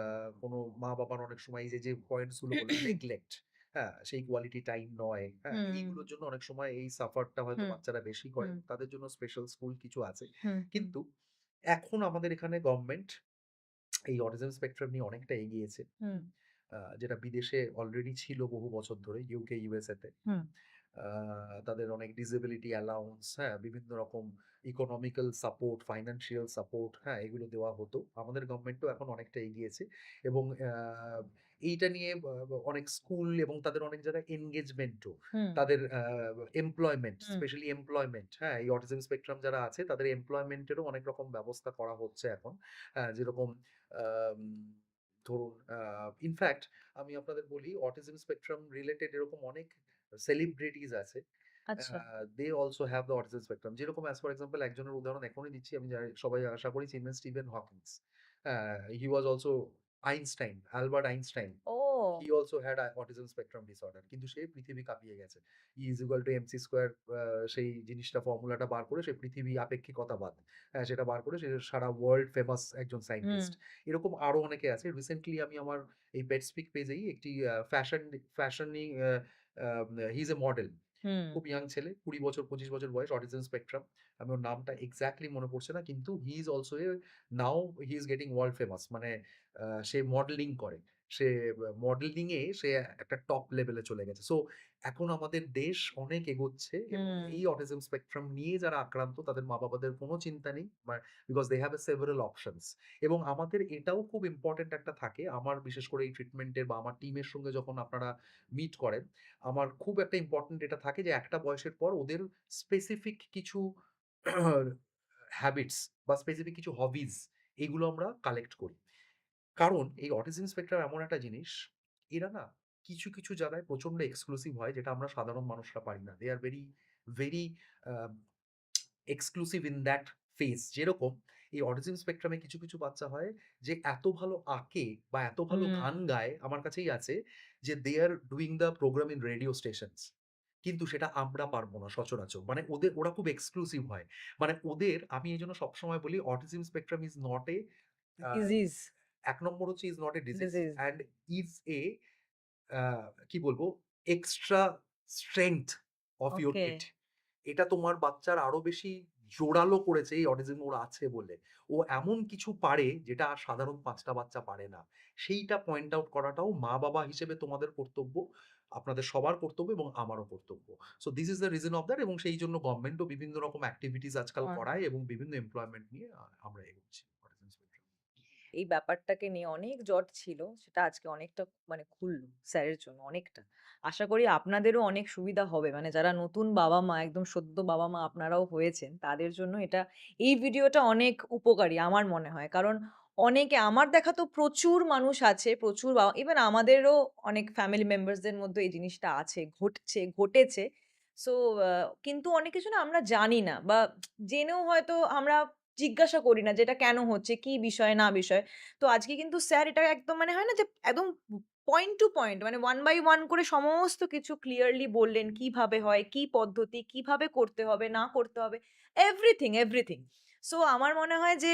কোনো মা-বাবার অনেক সময় এই যে পয়েন্টস গুলো বললাম নেগলেক্ট, হ্যাঁ? সেই কোয়ালিটি টাইম নয়, হ্যাঁ? হুম, এইগুলোর জন্য অনেক সময় এই সাফারটা হয়তো হুম, বাচ্চারা বেশি করে। হুম, তাদের জন্য স্পেশাল স্কুল কিছু আছে। হুম, হুম, কিন্তু এখন আমাদের এখানে গভর্নমেন্ট এই অটিজম স্পেকট্রাম নিয়ে অনেকটা এগিয়েছে। হুম, যেটা বিদেশে অলরেডি ছিল বহু বছর ধরে ইউকে, ইউএসএ তে। হুম, আ তাদের অনেক ডিসেবিলিটি অ্যালাউন্স, হ্যাঁ? বিভিন্ন রকম ইকোনমিক্যাল সাপোর্ট, ফাইন্যান্সিয়াল সাপোর্ট, হ্যাঁ? এগুলো দেওয়া হতো। আমাদের গভর্নমেন্টও এখন অনেকটা এগিয়েছে এবং এইটা নিয়ে অনেক স্কুল এবং তাদের অনেক জায়গায় এনগেজমেন্টও, হুম, তাদের এমপ্লয়মেন্ট, হুম, স্পেশালি এমপ্লয়মেন্ট, হ্যাঁ? এই অটিজম স্পেকট্রাম যারা আছে তাদের এমপ্লয়মেন্টেরও অনেক রকম ব্যবস্থা করা হচ্ছে এখন। যেরকম আম ধরুন ইনফ্যাক্ট আমি আপনাদের বলি অটিজম স্পেকট্রাম রিলেটেড এরকম অনেক সেলিব্রিটিস আছে। আচ্ছা, they also have the autism spectrum. যেরকম ফর এক্সাম্পল একজনের উদাহরণ এখনই দিচ্ছি। আমি জানি সবাই আশা করি চিনবেন Steven Hawkings. He was also Einstein, Albert Einstein. ও! He also had autism spectrum disorder. কিন্তু সে পৃথিবী কাঁপিয়ে গেছে। E is equal to mc square সেই জিনিসটা ফর্মুলাটা বার করে সে পৃথিবী আপেক্ষিকতাবাদ। হ্যাঁ, সেটা বার করে সে সারা ওয়ার্লড ফেমাস একজন হুম, সায়েন্টিস্ট। এরকম আরো অনেকে আছে। রিসেন্টলি আমি আমার এই পেটস্পিক পেজেই একটি ফ্যাশনিং হি ইস এ মডেল। হুম, খুব ইয়াং ছেলে। ২০ বছর ২৫ বছর বয়স, অটিজম স্পেকট্রাম। আমি ওর নামটা এক্সাক্টলি মনে পড়ছে না। কিন্তু হি ইস অলসো নাও হি ইস গেটিং ওয়ার্ল্ড ফেমাস। মানে সে মডেলিং করে। সে মডেলিং এ সে একটা টপ লেভেলে চলে গেছে। সো এখন আমাদের দেশ অনেক এগোচ্ছে এবং হুম, এই অটিজম স্পেকট্রাম নিয়ে যারা আক্রান্ত তাদের মা-বাবাদের কোনো চিন্তা নেই। Because they have several options এবং আমাদের এটাও খুব ইম্পোর্টেন্ট একটা থাকে। আমার বিশেষ করে এই ট্রিটমেন্ট এর বা আমার টিমের সঙ্গে যখন আপনারা মিট করেন আমার খুব একটা ইম্পোর্টেন্ট এটা থাকে যে একটা বয়সের পর ওদের স্পেসিফিক কিছু হ্যাবিটস বা স্পেসিফিক কিছু হবিস এগুলো আমরা কালেক্ট করি। কারণ এই অটিজম স্পেকট্রাম এমন একটা জিনিস, এরা না কিছু জায়গায় প্রচন্ড এক্সক্লুসিভ হয় যেটা আমরা সাধারণ মানুষরা পারি না। They are very uh exclusive in that phase. যেরকম এই অটিজম স্পেকট্রামে কিছু বাচ্চা হয় যে এত ভালো আঁকে বা এত ভালো হুম, গান গায় আমার কাছেই আছে যে they are doing the programme in radio stations. কিন্তু সেটা আমরা পারব না সচরাচর। মানে ওরা খুব এক্সক্লুসিভ হয়। মানে ওদের আমি এজন্য সবসময় বলি autism spectrum is not a uh disease, ১ number হচ্ছে is not a disease disease. And is a uh কি বলবো extra strength of your okay. Kid. এটা তোমার বাচ্চার আরো বেশি জোরালো করেছে এই অটিজম ওর আছে বলে। ও এমন কিছু পারে যেটা আর সাধারণ ৫ টা বাচ্চা পারে না। সেইটা পয়েন্ট আউট করাটাও মা-বাবা হিসেবে তোমাদের কর্তব্য। আপনাদের সবার কর্তব্য এবং আমারও কর্তব্য। So this is the reason of that এবং সেইজন্য গভর্নমেন্টও বিভিন্ন রকম এক্টিভিটিস আজকাল অন করায় এবং বিভিন্ন এমপ্লয়মেন্ট নিয়ে আমরা এগোচ্ছি। Autism spectrum. এই ব্যাপারটাকে নিয়ে অনেক জট ছিল। সেটা আজকে অনেকটা মানে খুলল স্যারের জন্য অনেকটা। আশা করি আপনাদেরও অনেক সুবিধা হবে। মানে যারা নতুন বাবা-মা একদম সদ্য বাবা-মা আপনারাও হয়েছেন, তাদের জন্য এই ভিডিওটা অনেক উপকারী আমার মনে হয়। কারণ অনেকে আমার দেখা তো প্রচুর মানুষ আছে, প্রচুর ইভেন আমাদেরও অনেক ফ্যামিলি মেম্বারস দের মধ্যে এই জিনিসটা আছে, ঘটছে, ঘটেছে। সো আ কিন্তু অনেক কিছু না আমরা জানি না বা জেনেও হয়তো আমরা জিজ্ঞাসা করি না যে এটা কেন হচ্ছে, কি বিষয় না বিষয়। তো আজকে কিন্তু স্যার এটা একদম মানে হয় না যে একদম পয়েন্ট টু পয়েন্ট মানে ওয়ান বাই ওয়ান করে সমস্ত কিছু ক্লিয়ারলি বললেন। কিভাবে হয়, কি পদ্ধতি, কিভাবে করতে হবে, না করতে হবে। Everything, everything. সো আমার মনে হয় যে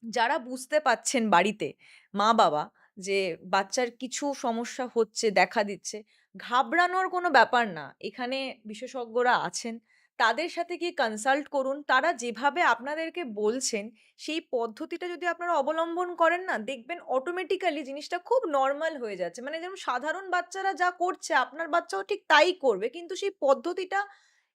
যারা বুঝতে পাচ্ছেন বাড়িতে মা-বাবা যে বাচ্চার কিছু সমস্যা হচ্ছে, দেখা দিচ্ছে, ঘাবড়ানোর কোনো ব্যাপার না। এখানে বিশেষজ্ঞরা আছেন। তাদের সাথে গিয়ে কনসাল্ট করুন। তারা যেভাবে আপনাদেরকে বলছেন, সেই পদ্ধতিটা যদি আপনারা অবলম্বন করেন না, দেখবেন অটোমেটিক্যালি জিনিসটা খুব নরমাল হয়ে যাচ্ছে। মানে যেমন সাধারণ বাচ্চারা যা করছে, আপনার বাচ্চাও ঠিক তাই করবে। কিন্তু সেই পদ্ধতিটা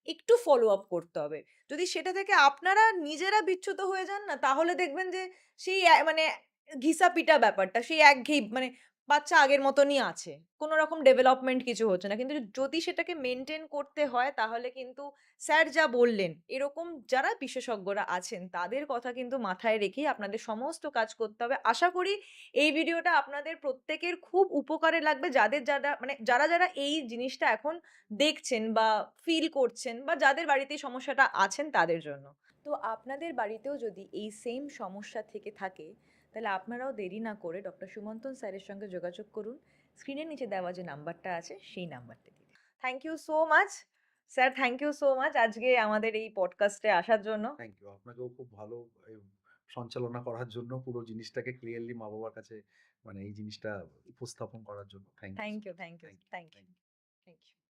একটু ফলো আপ করতে হবে। যদি সেটা থেকে আপনারা নিজেরা বিচ্যুত হয়ে যান না, তাহলে দেখবেন যে সেই মানে ঘিসা-পিটা ব্যাপারটা, সেই একঘেয়েই মানে বাচ্চা আগের মতনই আছে। কোন রকম ডেভেলপমেন্ট কিছু হচ্ছে না। কিন্তু যদি সেটাকে মেইনটেইন করতে হয় তাহলে কিন্তু স্যার যা বললেন, এরকম যারা বিশেষজ্ঞরা আছেন তাদের কথা কিন্তু মাথায় রেখেই আপনাদের সমস্ত কাজ করতে হবে। আশা করি এই ভিডিওটা আপনাদের প্রত্যেকের খুব উপকারে লাগবে। যারা মানে যারা এই জিনিসটা এখন দেখছেন বা ফিল করছেন বা যাদের বাড়িতে এই সমস্যাটা আছেন তাদের জন্য। তো আপনাদের বাড়িতেও যদি এই সেম সমস্যা থেকে থাকে তাহলে আপনারাও দেরি না করে ডক্টর সুমন্তন স্যারের সঙ্গে যোগাযোগ করুন। স্ক্রিনের নিচে দেওয়া যে নাম্বারটা আছে সেই নাম্বারটিতে। Thank you so much. Sir thank you so much আজকে আমাদের এই পডকাস্টে আসার জন্য। Thank you. আপনাকেও খুব ভালো এই সঞ্চালনা করার জন্য পুরো জিনিসটাকে ক্লিয়ারলি মা-বাবার কাছে মানে এই জিনিসটা উপস্থাপন করার জন্য thank you thank so you, much. Thank you, thank you, thank you, thank you. Thank you.